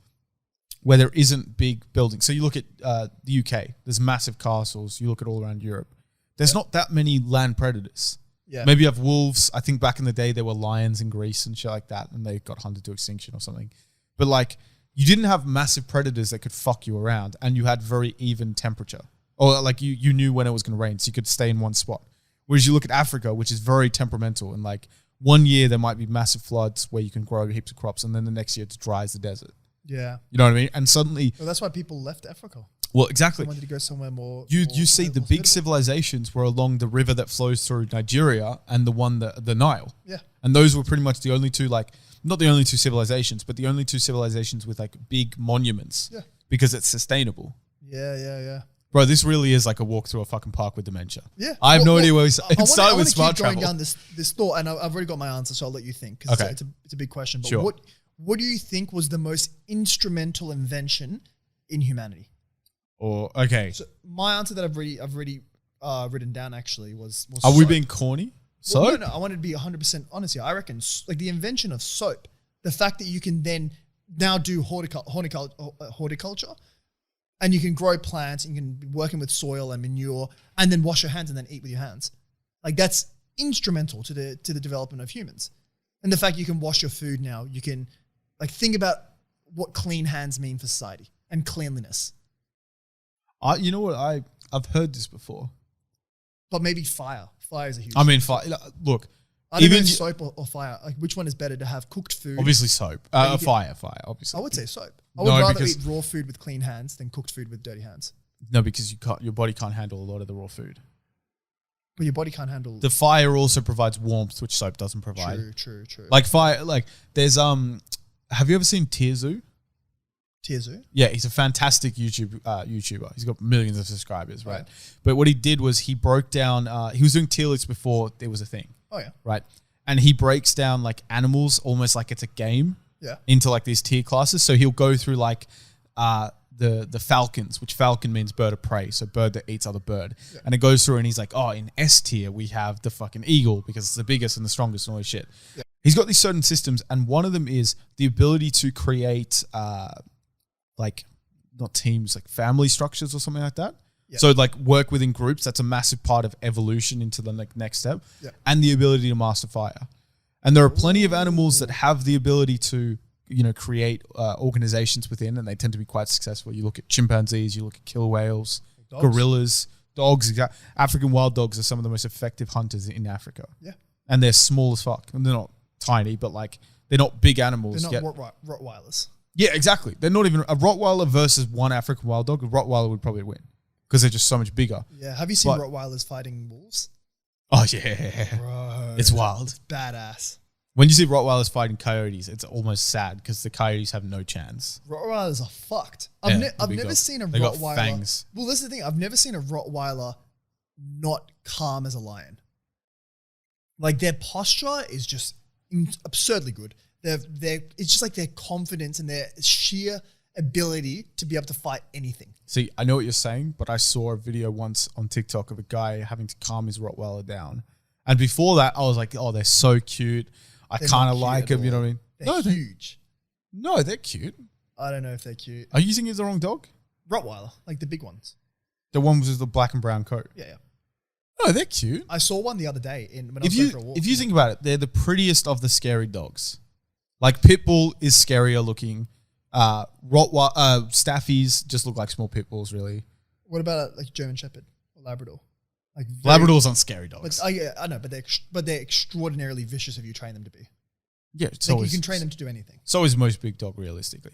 Speaker 2: where there isn't big buildings. So you look at the UK. There's massive castles. You look at all around Europe. There's not that many land predators.
Speaker 1: Yeah.
Speaker 2: Maybe you have wolves. I think back in the day there were lions in Greece and shit like that, and they got hunted to extinction or something. But like you didn't have massive predators that could fuck you around, and you had very even temperature. Or like you knew when it was going to rain, so you could stay in one spot. Whereas you look at Africa, which is very temperamental, and like one year there might be massive floods where you can grow heaps of crops, and then the next year it dries the desert.
Speaker 1: Yeah.
Speaker 2: You know what I mean? And suddenly...
Speaker 1: Well, that's why people left Africa.
Speaker 2: Well, exactly.
Speaker 1: They wanted to go somewhere more...
Speaker 2: You see the big civilizations were along the river that flows through Nigeria and the Nile.
Speaker 1: Yeah.
Speaker 2: And those were pretty much the only two, like, not the only two civilizations, but the only two civilizations with like big monuments.
Speaker 1: Yeah.
Speaker 2: Because it's sustainable.
Speaker 1: Yeah.
Speaker 2: Bro, this really is like a walk through a fucking park with dementia.
Speaker 1: Yeah.
Speaker 2: I have no idea where it started with smart travel.
Speaker 1: I want to keep going down this thought, and I've already got my answer, so I'll let you think, because it's a big question. But what do you think was the most instrumental invention in humanity?
Speaker 2: Or okay.
Speaker 1: So my answer that I've already written down actually was
Speaker 2: Are
Speaker 1: soap.
Speaker 2: we being corny? Soap?
Speaker 1: Well, no, I wanted to be 100% honest here. I reckon like the invention of soap, the fact that you can then now do horticulture, and you can grow plants, and you can be working with soil and manure, and then wash your hands and then eat with your hands. Like that's instrumental to the development of humans. And the fact you can wash your food now, you can like think about what clean hands mean for society and cleanliness.
Speaker 2: You know what? I've heard this before.
Speaker 1: But maybe fire. Fire is a huge
Speaker 2: I mean, fire. Look,
Speaker 1: I don't know soap or fire. Like, which one is better to have cooked food?
Speaker 2: Obviously soap. Fire, obviously.
Speaker 1: I would say soap. I would rather eat raw food with clean hands than cooked food with dirty hands.
Speaker 2: No, because your body can't handle a lot of the raw food.
Speaker 1: But your body can't handle...
Speaker 2: The fire also provides warmth, which soap doesn't provide.
Speaker 1: True.
Speaker 2: Like fire, like there's have you ever seen Tirzu?
Speaker 1: Tirzu?
Speaker 2: Yeah, he's a fantastic YouTuber. He's got millions of subscribers, right? But what he did was he broke down, he was doing tier lists before there was a thing.
Speaker 1: Oh, yeah.
Speaker 2: Right? And he breaks down like animals almost like it's a game into like these tier classes. So he'll go through like the falcons, which falcon means bird of prey, so bird that eats other bird. Yeah. And it goes through and he's like, oh, in S tier we have the fucking eagle because it's the biggest and the strongest and all this shit. Yeah. He's got these certain systems, and one of them is the ability to create like not teams, like family structures or something like that. Yeah. So like work within groups, that's a massive part of evolution into the next step. Yeah. And the ability to master fire. And there are plenty of animals that have the ability to, you know, create organizations within, and they tend to be quite successful. You look at chimpanzees, you look at killer whales, gorillas, dogs. African wild dogs are some of the most effective hunters in Africa. Yeah. And they're small as fuck. And they're not tiny, but like they're not big animals.
Speaker 1: They're not Rottweilers.
Speaker 2: Yeah, exactly. They're not even a Rottweiler versus one African wild dog. A Rottweiler would probably win because they're just so much bigger.
Speaker 1: Yeah. Have you seen Rottweilers fighting wolves?
Speaker 2: Oh, yeah. Bro, it's wild. It's
Speaker 1: badass.
Speaker 2: When you see Rottweilers fighting coyotes, it's almost sad because the coyotes have no chance.
Speaker 1: Rottweilers are fucked. I've never seen a Rottweiler.
Speaker 2: Got fangs.
Speaker 1: Well, that's the thing. I've never seen a Rottweiler not calm as a lion. Like their posture is just absurdly good. It's just like their confidence and their sheer ability to be able to fight anything.
Speaker 2: See, I know what you're saying, but I saw a video once on TikTok of a guy having to calm his Rottweiler down. And before that, I was like, oh, they're so cute. I kind of like them, you know what I mean?
Speaker 1: They're huge.
Speaker 2: No, they're cute.
Speaker 1: I don't know if they're cute.
Speaker 2: Are you using it as the wrong dog?
Speaker 1: Rottweiler, like the big ones.
Speaker 2: The ones with the black and brown coat?
Speaker 1: Yeah.
Speaker 2: No, they're cute.
Speaker 1: I saw one the other day when I was going for a walk.
Speaker 2: If you think about it, they're the prettiest of the scary dogs. Like Pitbull is scarier looking. Staffies just look like small pit bulls, really.
Speaker 1: What about like German Shepherd or Labrador? Like
Speaker 2: Labradors aren't scary dogs.
Speaker 1: Yeah, I know, but they're extraordinarily vicious if you train them to be.
Speaker 2: Yeah,
Speaker 1: like you can train them to do anything.
Speaker 2: So is most big dog, realistically.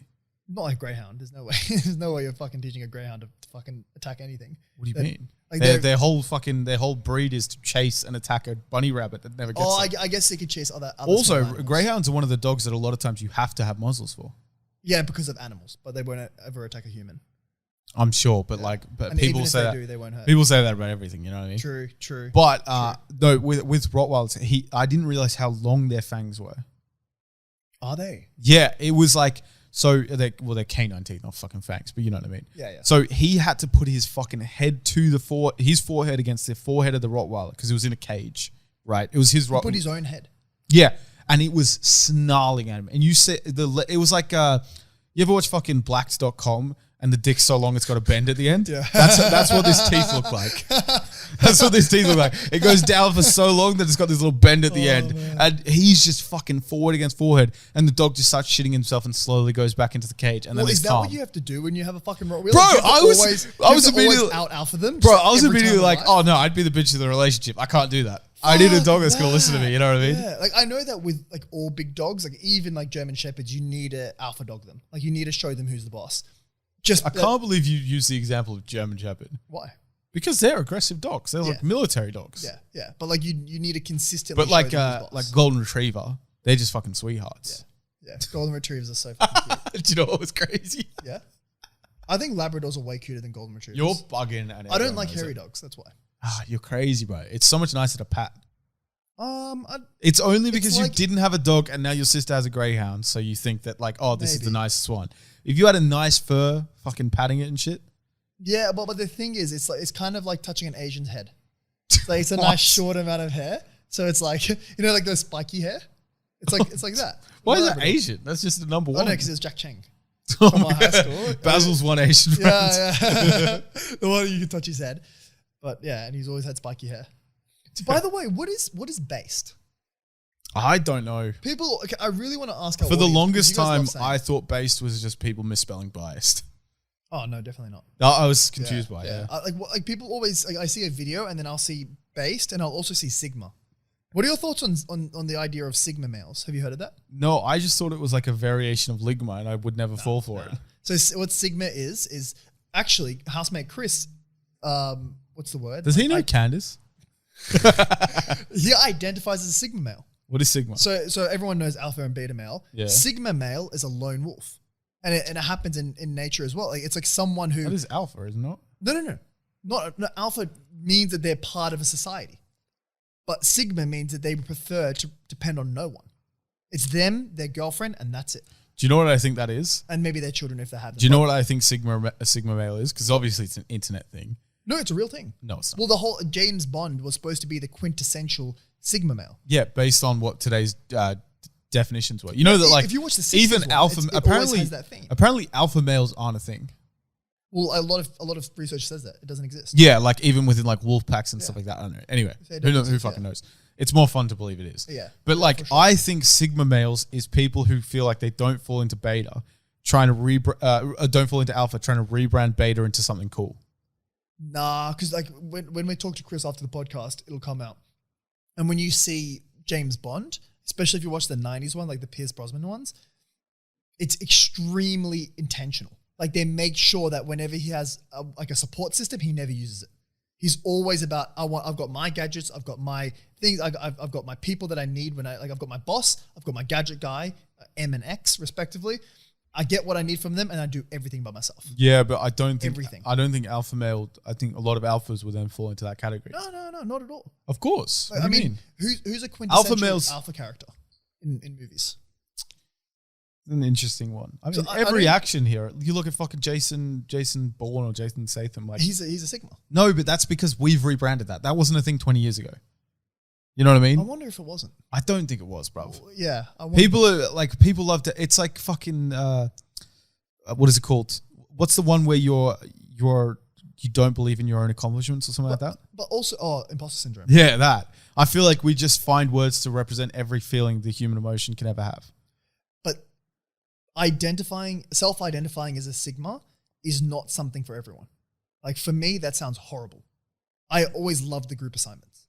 Speaker 1: Not like greyhound. There's no way. There's no way you're fucking teaching a greyhound to fucking attack anything.
Speaker 2: What do you mean? Like their whole breed is to chase and attack a bunny rabbit that never gets.
Speaker 1: I guess they could chase other
Speaker 2: also, greyhounds are one of the dogs that a lot of times you have to have muzzles for.
Speaker 1: Yeah, because of animals, but they won't ever attack a human.
Speaker 2: I'm sure, but
Speaker 1: and
Speaker 2: people say that
Speaker 1: they won't hurt.
Speaker 2: People say that about everything. You know what I mean?
Speaker 1: True.
Speaker 2: But no, with Rottweilers, I didn't realize how long their fangs were.
Speaker 1: Are they?
Speaker 2: Yeah, it was like. So they're canine teeth, not fucking fangs, but you know what I mean.
Speaker 1: Yeah.
Speaker 2: So he had to put his fucking head to his forehead against the forehead of the Rottweiler because it was in a cage, right? It was his Rottweiler.
Speaker 1: Put his own head.
Speaker 2: Yeah, and it was snarling at him. And you said it was like you ever watch fucking Blacks.com and the dick's so long it's got a bend at the end?
Speaker 1: Yeah.
Speaker 2: That's what this teeth look like. That's what this teeth look like. It goes down for so long that it's got this little bend at the end. Man. And he's just fucking forward against forehead. And the dog just starts shitting himself and slowly goes back into the cage. And then
Speaker 1: is
Speaker 2: it's
Speaker 1: that
Speaker 2: calm.
Speaker 1: What you have to do when you have a fucking Rottweiler?
Speaker 2: Bro, I was immediately
Speaker 1: out alpha them.
Speaker 2: Bro, I was immediately like, oh no, I'd be the bitch of the relationship. I can't do that. I need a dog that's going to listen to me. You know what I mean?
Speaker 1: Yeah. Like I know that with like all big dogs, like even like German Shepherds, you need to alpha dog them. Like you need to show them who's the boss.
Speaker 2: I can't believe you use the example of German Shepherd.
Speaker 1: Why?
Speaker 2: Because they're aggressive dogs. They're like military dogs.
Speaker 1: Yeah. But like you need to consistently.
Speaker 2: But like golden retriever, they're just fucking sweethearts.
Speaker 1: Yeah. Golden retrievers are so fucking cute.
Speaker 2: Do you know what was crazy?
Speaker 1: Yeah. I think Labradors are way cuter than golden retrievers.
Speaker 2: You're bugging. And
Speaker 1: I don't like hairy dogs. That's why.
Speaker 2: You're crazy, bro. It's so much nicer to pat. It's only because you didn't have a dog and now your sister has a greyhound, so you think that like, oh, this is the nicest one. If you had a nice fur, fucking patting it and shit.
Speaker 1: Yeah, but the thing is, it's kind of like touching an Asian's head. Like it's a nice short amount of hair, so it's like like those spiky hair. It's like that.
Speaker 2: Why is it Asian? That's just the number one.
Speaker 1: Oh no, because it's Jack Cheng from my high school.
Speaker 2: Basil's one Asian friend.
Speaker 1: Yeah. The one you can touch his head, but yeah, and he's always had spiky hair. By the way, what is based?
Speaker 2: I don't know.
Speaker 1: People, okay, I really want to ask.
Speaker 2: For the longest time, I thought based was just people misspelling biased.
Speaker 1: Oh no, definitely not.
Speaker 2: I was confused by it. Yeah.
Speaker 1: Like people always, like, I see a video and then I'll see based and I'll also see Sigma. What are your thoughts on the idea of Sigma males? Have you heard of that?
Speaker 2: No, I just thought it was like a variation of Ligma, and I would never fall for it.
Speaker 1: So what Sigma is actually housemate Chris. What's the word?
Speaker 2: Does he know Candace?
Speaker 1: He identifies as a Sigma male.
Speaker 2: What is Sigma?
Speaker 1: So everyone knows alpha and beta male.
Speaker 2: Yeah.
Speaker 1: Sigma male is a lone wolf, and it happens in nature as well. Like it's like someone who.
Speaker 2: That is alpha, isn't it?
Speaker 1: No. Not alpha means that they're part of a society, but Sigma means that they prefer to depend on no one. It's them, their girlfriend, and that's it.
Speaker 2: Do you know what I think that is?
Speaker 1: And maybe their children if they have them.
Speaker 2: Do you know what I think a Sigma male is? Because obviously it's an internet thing.
Speaker 1: No, it's a real thing.
Speaker 2: No, it's not.
Speaker 1: Well, the whole James Bond was supposed to be the quintessential Sigma male.
Speaker 2: Yeah, based on what today's definitions were. You know that, like,
Speaker 1: if you watch the
Speaker 2: even
Speaker 1: one,
Speaker 2: alpha,
Speaker 1: it
Speaker 2: apparently,
Speaker 1: has that thing.
Speaker 2: apparently alpha males aren't a thing.
Speaker 1: Well, a lot of research says that it doesn't exist.
Speaker 2: Yeah, like even within like wolf packs and stuff like that. I don't know. Anyway, who fucking knows? It's more fun to believe it is.
Speaker 1: Yeah.
Speaker 2: But like, sure. I think Sigma males is people who feel like they don't fall into beta, trying to don't fall into alpha, trying to rebrand beta into something cool.
Speaker 1: Nah, because like when we talk to Chris after the podcast, it'll come out. And when you see James Bond, especially if you watch the 90s one, like the Pierce Brosnan ones, it's extremely intentional. Like they make sure that whenever he has a support system, he never uses it. He's always about, I've got my gadgets, I've got my things, I've got my people that I need I've got my boss, I've got my gadget guy, M and X respectively. I get what I need from them and I do everything by myself.
Speaker 2: Yeah, but I don't think
Speaker 1: everything.
Speaker 2: I don't think alpha male. I think a lot of alphas will then fall into that category.
Speaker 1: No, not at all.
Speaker 2: Of course.
Speaker 1: Like, I mean, who's a quintessential alpha character in movies?
Speaker 2: An interesting one. I mean, every action here. You look at fucking Jason Bourne or Jason Statham. Like
Speaker 1: he's a Sigma.
Speaker 2: No, but that's because we've rebranded that. That wasn't a thing 20 years ago. You know what I mean?
Speaker 1: I wonder if it wasn't.
Speaker 2: I don't think it was, bro.
Speaker 1: Yeah.
Speaker 2: People love to. It's like fucking. What is it called? What's the one where you don't believe in your own accomplishments or something like that?
Speaker 1: But also, imposter syndrome.
Speaker 2: Yeah, that. I feel like we just find words to represent every feeling the human emotion can ever have.
Speaker 1: But self-identifying as a Sigma is not something for everyone. Like for me, that sounds horrible. I always loved the group assignments.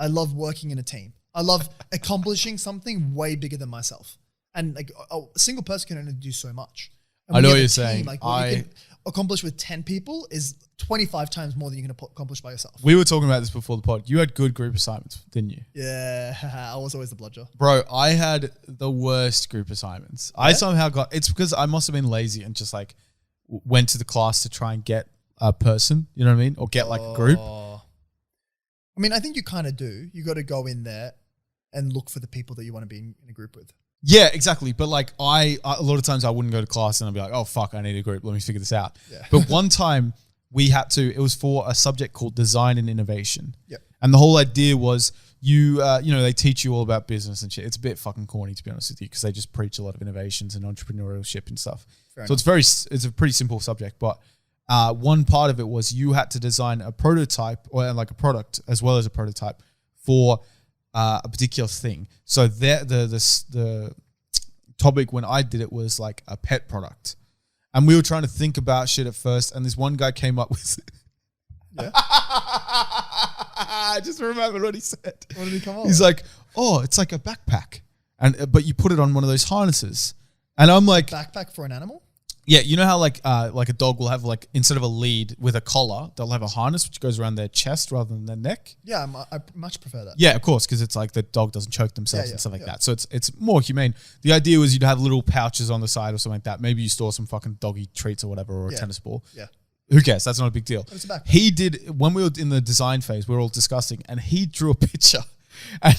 Speaker 1: I love working in a team. I love accomplishing something way bigger than myself. And like a single person can only do so much.
Speaker 2: I know what you're saying.
Speaker 1: Like what you can accomplish with 10 people is 25 times more than you can accomplish by yourself.
Speaker 2: We were talking about this before the pod. You had good group assignments, didn't you?
Speaker 1: Yeah, I was always the bludger.
Speaker 2: Bro, I had the worst group assignments. Yeah? I somehow it's because I must have been lazy and just like went to the class to try and get a person, you know what I mean? Or get like a group.
Speaker 1: I mean, I think you kind of do. You got to go in there and look for the people that you want to be in a group with.
Speaker 2: Yeah, exactly. But like a lot of times I wouldn't go to class and I'd be like, oh fuck, I need a group. Let me figure this out.
Speaker 1: Yeah.
Speaker 2: But one time it was for a subject called design and innovation.
Speaker 1: Yep.
Speaker 2: And the whole idea was they teach you all about business and shit. It's a bit fucking corny to be honest with you because they just preach a lot of innovations and entrepreneurship and stuff. Fair enough. It's a pretty simple subject, but one part of it was you had to design a prototype or like a product as well as a prototype for a particular thing. So the topic when I did it was like a pet product, and we were trying to think about shit at first. And this one guy came up with. Yeah. I just remembered what he said.
Speaker 1: What did he come up
Speaker 2: with? He's like, "Oh, it's like a backpack, but you put it on one of those harnesses." And I'm like,
Speaker 1: "Backpack for an animal?"
Speaker 2: Yeah, you know how like a dog will have like instead of a lead with a collar, they'll have a harness which goes around their chest rather than their neck.
Speaker 1: Yeah, I much prefer that.
Speaker 2: Yeah, of course, because it's like the dog doesn't choke themselves and stuff like that. So it's more humane. The idea was you'd have little pouches on the side or something like that. Maybe you store some fucking doggy treats or whatever or a tennis ball.
Speaker 1: Yeah.
Speaker 2: Who cares? That's not a big deal.
Speaker 1: But it's a backpack.
Speaker 2: He did, when we were in the design phase, we were all discussing, and he drew a picture. And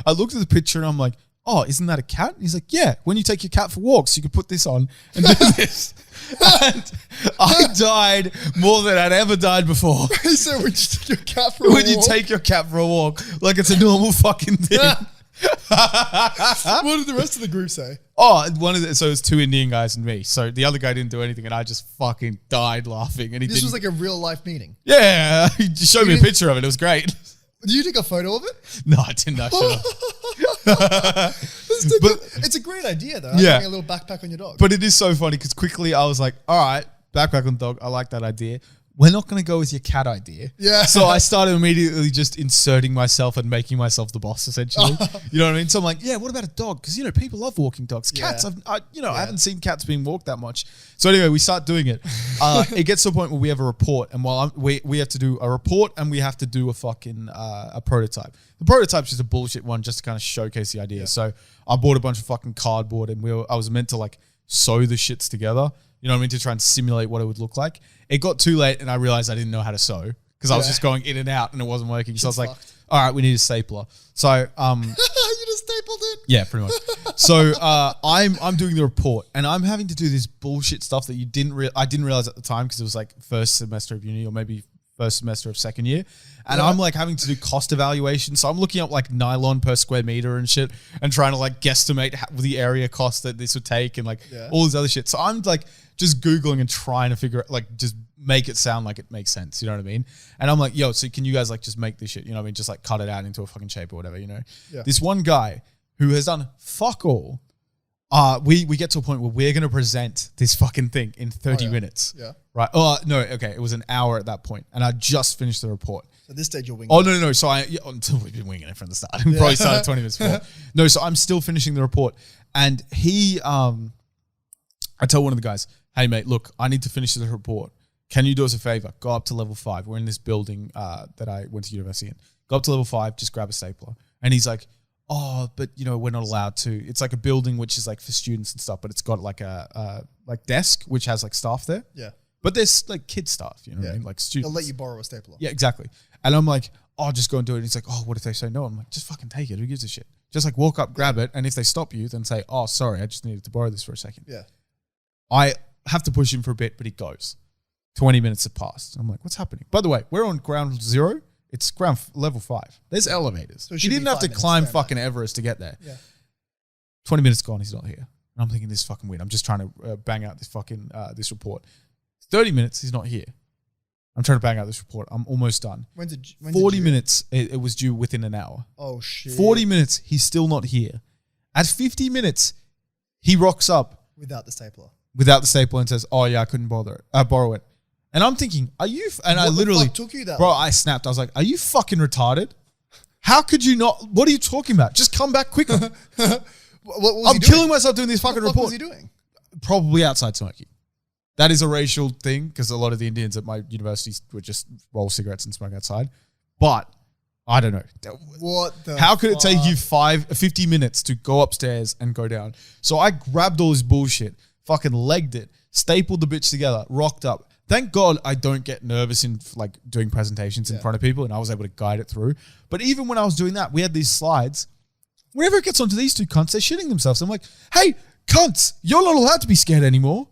Speaker 2: I looked at the picture and I'm like, oh, isn't that a cat? And he's like, yeah, when you take your cat for walks, you can put this on and do this. And I died more than I'd ever died before.
Speaker 1: He said, would you take your cat for a walk?
Speaker 2: When you take your cat for a walk, like it's a normal fucking thing.
Speaker 1: What did the rest of the group say?
Speaker 2: Oh, so it was two Indian guys and me. So the other guy didn't do anything and I just fucking died laughing. And
Speaker 1: this was like a real life meeting?
Speaker 2: Yeah, he just showed me a picture of it. It was great.
Speaker 1: Did you take a photo of it?
Speaker 2: No, I didn't. I should have.
Speaker 1: It's a great idea though.
Speaker 2: Yeah.
Speaker 1: Having a little backpack on your dog.
Speaker 2: But it is so funny because quickly I was like, all right, backpack on the dog. I like that idea. we're not going to go with your cat idea.
Speaker 1: Yeah.
Speaker 2: So I started immediately just inserting myself and making myself the boss, essentially. You know what I mean? So I'm like, yeah, what about a dog? Because, people love walking dogs. Cats, I haven't seen cats being walked that much. So anyway, we start doing it. It gets to a point where we have a report, and while we have to do a report and we have to do a fucking a prototype. The prototype's just a bullshit one just to kind of showcase the idea. Yeah. So I bought a bunch of fucking cardboard, and I was meant to like sew the shits together. You know what I mean? To try and simulate what it would look like. It got too late and I realized I didn't know how to sew because I was just going in and out and it wasn't working. So I was like, all right, we need a stapler. So,
Speaker 1: you just stapled it?
Speaker 2: Yeah, pretty much. So, I'm doing the report and I'm having to do this bullshit stuff that I didn't realize at the time because it was like first semester of uni or maybe first semester of second year. And I'm like having to do cost evaluation. So I'm looking up like nylon per square meter and shit and trying to like guesstimate the area cost that this would take and like all this other shit. So I'm like just Googling and trying to figure out, like just make it sound like it makes sense. You know what I mean? And I'm like, yo, so can you guys like just make this shit? You know what I mean? Just like cut it out into a fucking shape or whatever, Yeah. This one guy who has done fuck all. We get to a point where we're going to present this fucking thing in 30 minutes.
Speaker 1: Yeah.
Speaker 2: Right. Oh, no. Okay. It was an hour at that point and I just finished the report.
Speaker 1: At this stage, you're winging
Speaker 2: it. Oh, no. So until we've been winging it from the start. We probably started 20 minutes before. No, so I'm still finishing the report. And I tell one of the guys, hey, mate, look, I need to finish the report. Can you do us a favor? Go up to level 5. We're in this building that I went to university in. Go up to level 5, just grab a stapler. And he's like, oh, but we're not allowed to. It's like a building which is like for students and stuff, but it's got like a desk which has like staff there.
Speaker 1: Yeah.
Speaker 2: But there's like kid staff, what I mean? Like students.
Speaker 1: They'll let you borrow a stapler.
Speaker 2: Yeah, exactly. And I'm like, oh, just go and do it. And he's like, oh, what if they say no? I'm like, just fucking take it. Who gives a shit? Just like walk up, grab it. And if they stop you, then say, oh, sorry, I just needed to borrow this for a second.
Speaker 1: Yeah.
Speaker 2: I have to push him for a bit, but he goes. 20 minutes have passed. I'm like, what's happening? By the way, we're on ground 0. It's level 5. There's elevators. So he didn't have to climb fucking Everest to get there.
Speaker 1: Yeah.
Speaker 2: 20 minutes gone, he's not here. And I'm thinking, this is fucking weird. I'm just trying to bang out this fucking this report. 30 minutes, he's not here. I'm trying to bang out this report. I'm almost done. When's 40 minutes, it was due within an hour.
Speaker 1: Oh, shit.
Speaker 2: 40 minutes, he's still not here. At 50 minutes, he rocks up.
Speaker 1: Without the stapler.
Speaker 2: And says, oh, yeah, I couldn't borrow it. And I'm thinking, are you... And
Speaker 1: what
Speaker 2: I literally...
Speaker 1: the fuck took you that
Speaker 2: bro,
Speaker 1: long?
Speaker 2: I snapped. I was like, are you fucking retarded? How could you not... What are you talking about? Just come back quicker.
Speaker 1: what was
Speaker 2: I'm killing myself doing this fucking report.
Speaker 1: What was he doing?
Speaker 2: Probably outside smoking. That is a racial thing because a lot of the Indians at my university would just roll cigarettes and smoke outside. But I don't know. How could it take you 50 minutes to go upstairs and go down? So I grabbed all this bullshit, fucking legged it, stapled the bitch together, rocked up. Thank God I don't get nervous in like doing presentations in front of people and I was able to guide it through. But even when I was doing that, we had these slides. Whenever it gets onto these two cunts, they're shitting themselves. I'm like, hey, cunts, you're not allowed to be scared anymore.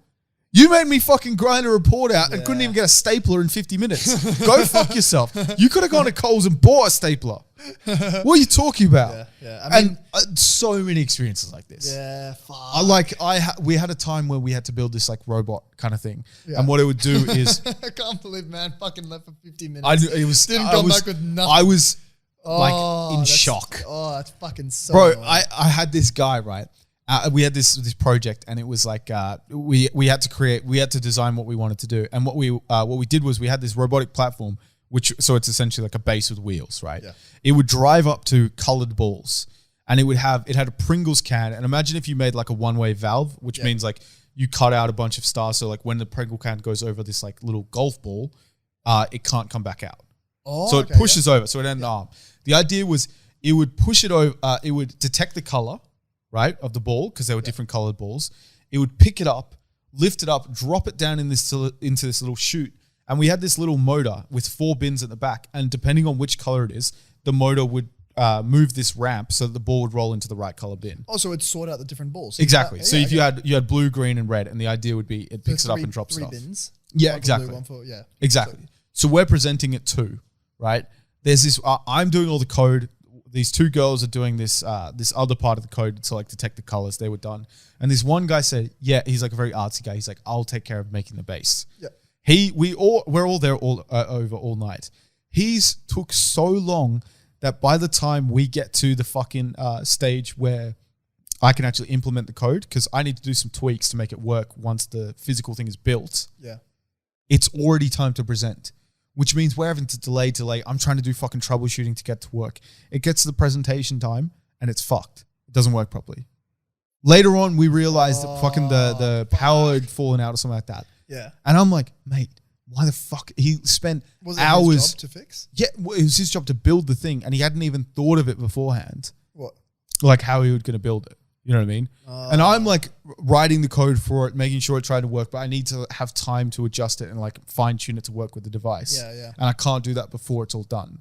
Speaker 2: You made me fucking grind a report out and couldn't even get a stapler in 50 minutes. Go fuck yourself. You could have gone to Coles and bought a stapler. What are you talking about?
Speaker 1: Yeah. I mean,
Speaker 2: so many experiences like this.
Speaker 1: Yeah, fuck.
Speaker 2: We had a time where we had to build this like robot kind of thing. Yeah. And what it would do is...
Speaker 1: I can't believe man fucking left for 50 minutes.
Speaker 2: Didn't come back with nothing. I was like in shock.
Speaker 1: Oh, that's fucking so
Speaker 2: Bro,
Speaker 1: annoying.
Speaker 2: I had this guy, right? We had this project and it was like we had to design what we wanted to do. And what we did was we had this robotic platform, so it's essentially like a base with wheels, right? Yeah. It would drive up to colored balls and it had a Pringles can. And imagine if you made like a one-way valve, which means like you cut out a bunch of stars. So like when the Pringle can goes over this like little golf ball, it can't come back out. Oh, so it pushes over. So it had an arm. The idea was it would push it over. It would detect the color, right, of the ball because there were different colored balls. It would pick it up, lift it up, drop it down into this little chute. And we had this little motor with 4 bins at the back. And depending on which color it is, the motor would move this ramp so that the ball would roll into the right color bin.
Speaker 1: Oh, so it'd sort out the different balls. So
Speaker 2: exactly. So if you had blue, green, and red, and the idea would be it picks it up and drops it off.
Speaker 1: 3 bins.
Speaker 2: Yeah, exactly. Exactly. So we're presenting it too, right? There's this. I'm doing all the code. These 2 girls are doing this other part of the code to like detect the colors. They were done. And this one guy said, yeah, he's like a very artsy guy. He's like, I'll take care of making the base.
Speaker 1: Yeah.
Speaker 2: We're all there over all night. He's took so long that by the time we get to the fucking stage where I can actually implement the code, because I need to do some tweaks to make it work once the physical thing is built.
Speaker 1: Yeah.
Speaker 2: it's already time to present, which means we're having to delay. I'm trying to do fucking troubleshooting to get to work. It gets to the presentation time and it's fucked. It doesn't work properly. Later on, we realized that fucking the power had fallen out or something like that.
Speaker 1: Yeah.
Speaker 2: And I'm like, mate, why the fuck? He spent hours.
Speaker 1: Was it his job to fix?
Speaker 2: Yeah, well, it was his job to build the thing, and he hadn't even thought of it beforehand.
Speaker 1: What?
Speaker 2: Like how he was going to build it. You know what I mean? And I'm like writing the code for it, making sure it tried to work, but I need to have time to adjust it and like fine tune it to work with the device.
Speaker 1: Yeah, yeah.
Speaker 2: And I can't do that before it's all done.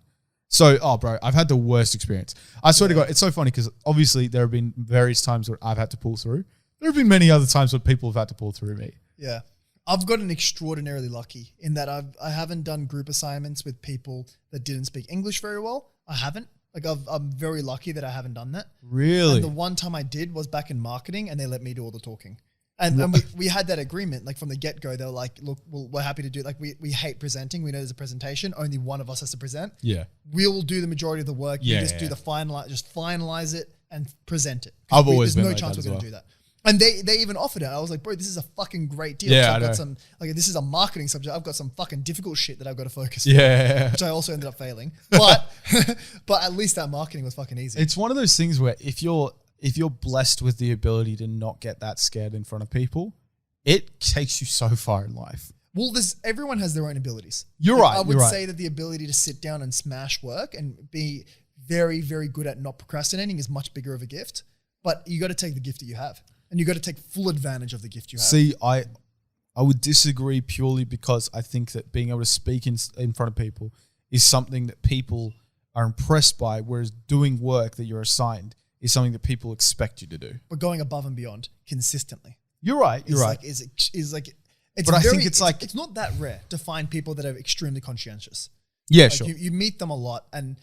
Speaker 2: So, bro, I've had the worst experience. I swear to God, it's so funny because obviously there have been various times where I've had to pull through. There have been many other times where people have had to pull through me.
Speaker 1: Yeah. I've gotten extraordinarily lucky in that I haven't done group assignments with people that didn't speak English very well. I haven't. Like I'm very lucky that I haven't done that.
Speaker 2: Really?
Speaker 1: And the one time I did was back in marketing and they let me do all the talking. And we had that agreement, like from the get-go, they were like, look, we're happy to do it. Like we hate presenting. We know there's a presentation. Only one of us has to present.
Speaker 2: Yeah.
Speaker 1: We'll do the majority of the work.
Speaker 2: Yeah,
Speaker 1: you just do the finalize it and present it.
Speaker 2: I've always been
Speaker 1: There's no
Speaker 2: like
Speaker 1: chance
Speaker 2: that
Speaker 1: we're going
Speaker 2: as
Speaker 1: to do that. And they even offered it. I was like, bro, this is a fucking great deal.
Speaker 2: Yeah,
Speaker 1: I've got some, like, this is a marketing subject. I've got some fucking difficult shit that I've got to focus
Speaker 2: on.
Speaker 1: Yeah. Which I also ended up failing. But at least that marketing was fucking easy.
Speaker 2: It's one of those things where if you're blessed with the ability to not get that scared in front of people, it takes you so far in life.
Speaker 1: Well, everyone has their own abilities.
Speaker 2: You're right.
Speaker 1: I would say that the ability to sit down and smash work and be very, very good at not procrastinating is much bigger of a gift. But you got to take the gift that you have. And you got to take full advantage of the gift you have.
Speaker 2: See, I would disagree purely because I think that being able to speak in front of people is something that people are impressed by, whereas doing work that you're assigned is something that people expect you to do.
Speaker 1: But going above and beyond consistently.
Speaker 2: You're right. You're right.
Speaker 1: But I think it's not that rare to find people that are extremely conscientious.
Speaker 2: Yeah, sure.
Speaker 1: You meet them a lot, and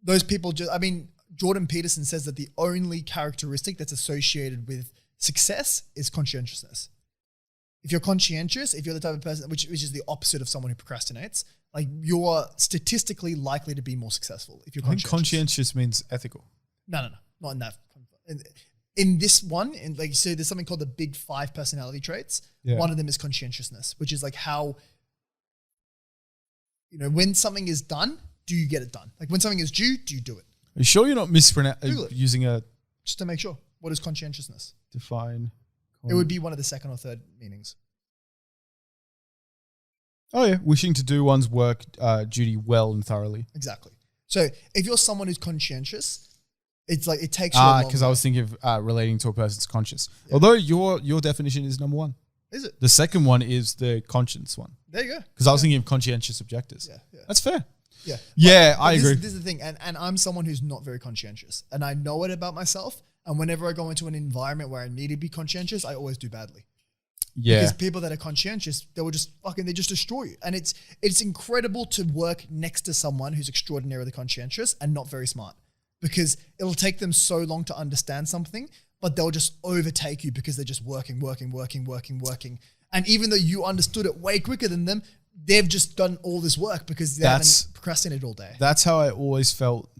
Speaker 1: those people Jordan Peterson says that the only characteristic that's associated with success is conscientiousness. If you're conscientious, if you're the type of person, which is the opposite of someone who procrastinates, like you're statistically likely to be more successful if you're conscientious.
Speaker 2: I think conscientious means ethical.
Speaker 1: No, not in that. In this one, like you said, there's something called the big 5 personality traits. Yeah. One of them is conscientiousness, which is like how, when something is done, do you get it done? Like when something is due, do you do it?
Speaker 2: Are you sure you're not using a...
Speaker 1: Just to make sure. What is conscientiousness?
Speaker 2: Define.
Speaker 1: It would be one of the second or third meanings.
Speaker 2: Oh yeah, wishing to do one's work duty well and thoroughly.
Speaker 1: Exactly. So if you're someone who's conscientious, it's like it takes you
Speaker 2: because I was thinking of relating to a person's conscience. Yeah. Although your definition is number 1.
Speaker 1: Is it?
Speaker 2: The second one is the conscience one.
Speaker 1: There you go.
Speaker 2: Because I was thinking of conscientious objectors. Yeah. That's fair.
Speaker 1: Yeah.
Speaker 2: Yeah, I agree.
Speaker 1: This is the thing. And I'm someone who's not very conscientious. And I know it about myself. And whenever I go into an environment where I need to be conscientious, I always do badly. Yeah. Because people that are conscientious, they just destroy you. And it's incredible to work next to someone who's extraordinarily conscientious and not very smart. Because it'll take them so long to understand something, but they'll just overtake you because they're just working. And even though you understood it way quicker than them, they've just done all this work because they haven't procrastinated all day.
Speaker 2: That's how I always felt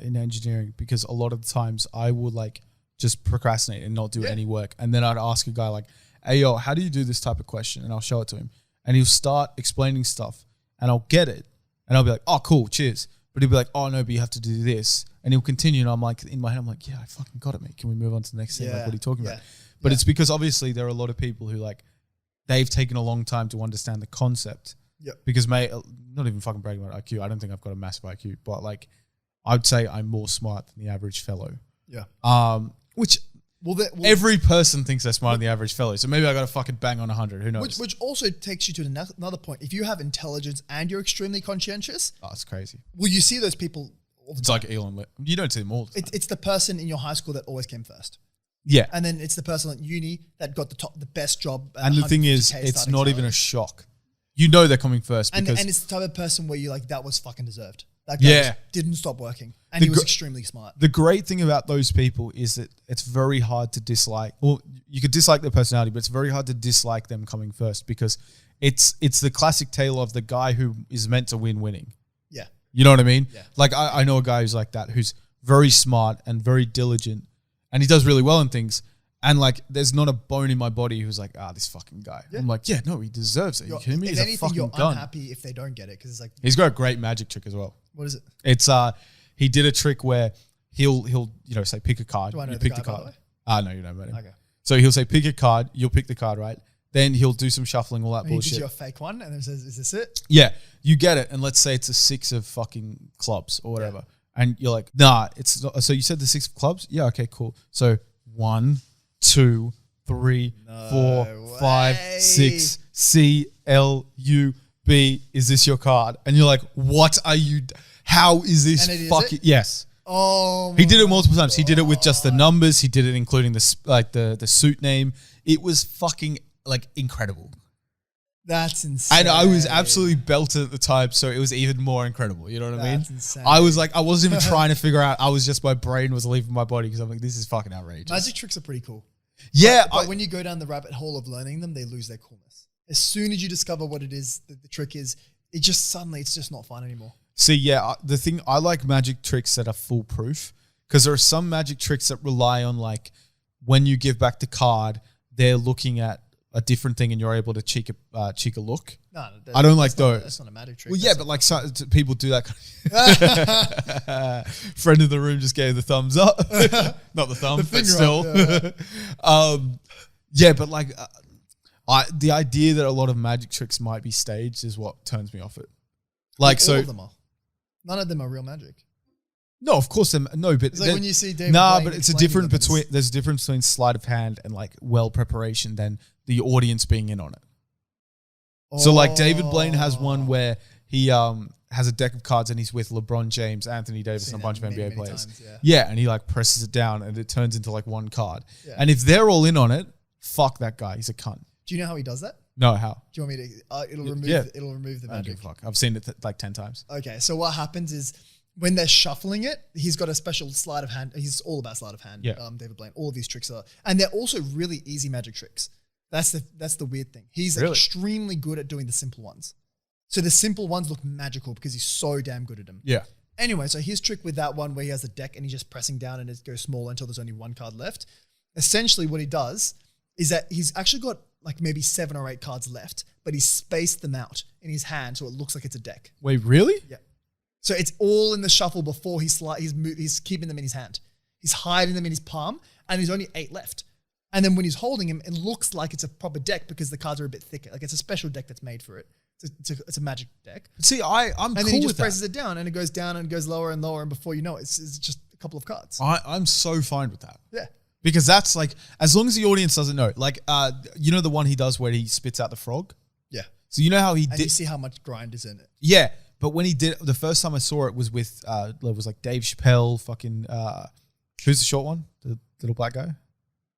Speaker 2: in engineering, because a lot of the times I would like just procrastinate and not do any work. And then I'd ask a guy like, hey, yo, how do you do this type of question? And I'll show it to him. And he'll start explaining stuff and I'll get it. And I'll be like, oh, cool, cheers. But he'll be like, oh, no, but you have to do this. And he'll continue. And I'm like, in my head, I'm like, yeah, I fucking got it, mate. Can we move on to the next thing? Like, what are you talking about? But it's because obviously there are a lot of people who like, they've taken a long time to understand the concept. Yeah. Because, mate, not even fucking bragging about IQ. I don't think I've got a massive IQ. But like, I'd say I'm more smart than the average fellow. Yeah. Which... every person thinks they're smarter than the average fellow. So maybe I got to fucking bang on 100. Who knows?
Speaker 1: Which also takes you to another point. If you have intelligence and you're extremely conscientious.
Speaker 2: Oh, it's crazy.
Speaker 1: Well, you see those people all the
Speaker 2: time. It's like Elon. You don't see them all the time.
Speaker 1: It's the person in your high school that always came first.
Speaker 2: Yeah.
Speaker 1: And then it's the person at uni that got the best job.
Speaker 2: And the thing is, it's not even a shock. You know they're coming first.
Speaker 1: And it's the type of person where you're like, that was fucking deserved. That guy just didn't stop working. And he was extremely smart.
Speaker 2: The great thing about those people is that it's very hard to dislike. Well, you could dislike their personality, but it's very hard to dislike them coming first, because it's the classic tale of the guy who is meant to win winning.
Speaker 1: Yeah.
Speaker 2: You know what I mean?
Speaker 1: Yeah.
Speaker 2: Like I know a guy who's like that, who's very smart and very diligent, and he does really well in things. And like, there's not a bone in my body who's like, this fucking guy.
Speaker 1: Yeah.
Speaker 2: I'm like, yeah, no, he deserves it. Are you kidding me?
Speaker 1: If
Speaker 2: He's
Speaker 1: anything,
Speaker 2: a fucking
Speaker 1: you're
Speaker 2: gun.
Speaker 1: unhappy if they don't get it because it's like
Speaker 2: He's got a great magic trick as well.
Speaker 1: what is it?
Speaker 2: It's he did a trick where he'll say pick a card.
Speaker 1: Do I know
Speaker 2: you
Speaker 1: the
Speaker 2: pick
Speaker 1: guy,
Speaker 2: the
Speaker 1: by
Speaker 2: card.
Speaker 1: the way?
Speaker 2: No, you don't know him.
Speaker 1: Okay.
Speaker 2: So he'll say pick a card. You'll pick the card, right? Then he'll do some shuffling, all that
Speaker 1: And he
Speaker 2: bullshit.
Speaker 1: gives you a fake one and then says, "Is this it?"
Speaker 2: Yeah, you get it, and let's say it's a 6 of fucking clubs or whatever, and you're like, nah, it's not. So you said the 6 of clubs? Yeah, okay, cool. So 1, 2, 3, 4, 5, 6. C L U B. Is this your card? And you're like, what are you? How is this fucking? Yes.
Speaker 1: Oh,
Speaker 2: he did it multiple times. He did it with just the numbers. He did it including the suit name. It was fucking like incredible.
Speaker 1: That's insane.
Speaker 2: And I was absolutely belted at the time, so it was even more incredible. You know what I mean?
Speaker 1: That's insane.
Speaker 2: I was like, I wasn't even trying to figure out. I was just, my brain was leaving my body because I'm like, this is fucking outrageous.
Speaker 1: Magic tricks are pretty cool.
Speaker 2: Yeah.
Speaker 1: But when you go down the rabbit hole of learning them, they lose their coolness. As soon as you discover what it is, the trick is, it's just not fun anymore.
Speaker 2: See, yeah, the thing, I like magic tricks that are foolproof because there are some magic tricks that rely on like when you give back the card, they're looking at a different thing and you're able to cheek a look.
Speaker 1: No,
Speaker 2: I don't like those.
Speaker 1: That's not a magic trick.
Speaker 2: Well, yeah, but like people do that. Friend of the room just gave the thumbs up. Not the thumb, but still. Yeah, but like the idea that a lot of magic tricks might be staged is what turns me off it. Like,
Speaker 1: all of them are. None of them are real magic.
Speaker 2: No, of course, no, but
Speaker 1: it's like when you see David.
Speaker 2: But it's a difference between. There's a difference between sleight of hand and like well preparation than the audience being in on it. So like David Blaine has one where he has a deck of cards and he's with LeBron James, Anthony Davis, and a bunch of NBA players.
Speaker 1: Times,
Speaker 2: yeah, and he like presses it down and it turns into like one card.
Speaker 1: Yeah.
Speaker 2: And if they're all in on it, fuck that guy. He's a cunt.
Speaker 1: Do you know how he does that?
Speaker 2: No, how?
Speaker 1: Do you want me to? It'll remove the magic.
Speaker 2: I don't give a fuck. I've seen it like 10 times.
Speaker 1: Okay, so what happens is when they're shuffling it, he's got a special sleight of hand. He's all about sleight of hand.
Speaker 2: Yeah.
Speaker 1: David Blaine. All of these tricks are, and they're also really easy magic tricks. That's the weird thing. He's extremely good at doing the simple ones. So the simple ones look magical because he's so damn good at them.
Speaker 2: Yeah.
Speaker 1: Anyway, so his trick with that one where he has a deck and he's just pressing down and it goes smaller until there's only one card left. Essentially what he does is that he's actually got like maybe 7 or 8 cards left, but he's spaced them out in his hand so it looks like it's a deck.
Speaker 2: Wait, really?
Speaker 1: Yeah. So it's all in the shuffle before he's keeping them in his hand. He's hiding them in his palm and there's only 8 left. And then when he's holding him, it looks like it's a proper deck because the cards are a bit thicker. Like it's a special deck that's made for it. It's a magic deck.
Speaker 2: See, I'm cool with that.
Speaker 1: And then he just presses it down and it goes down and goes lower and lower. And before you know it, it's just a couple of cards.
Speaker 2: I'm so fine with that.
Speaker 1: Yeah.
Speaker 2: Because that's like, as long as the audience doesn't know, like, you know the one he does where he spits out the frog?
Speaker 1: Yeah.
Speaker 2: So you know how he
Speaker 1: and
Speaker 2: did.
Speaker 1: You see how much grind is in it.
Speaker 2: Yeah. But when he did, the first time I saw it was with, it was like Dave Chappelle, fucking, who's the short one? The little black guy?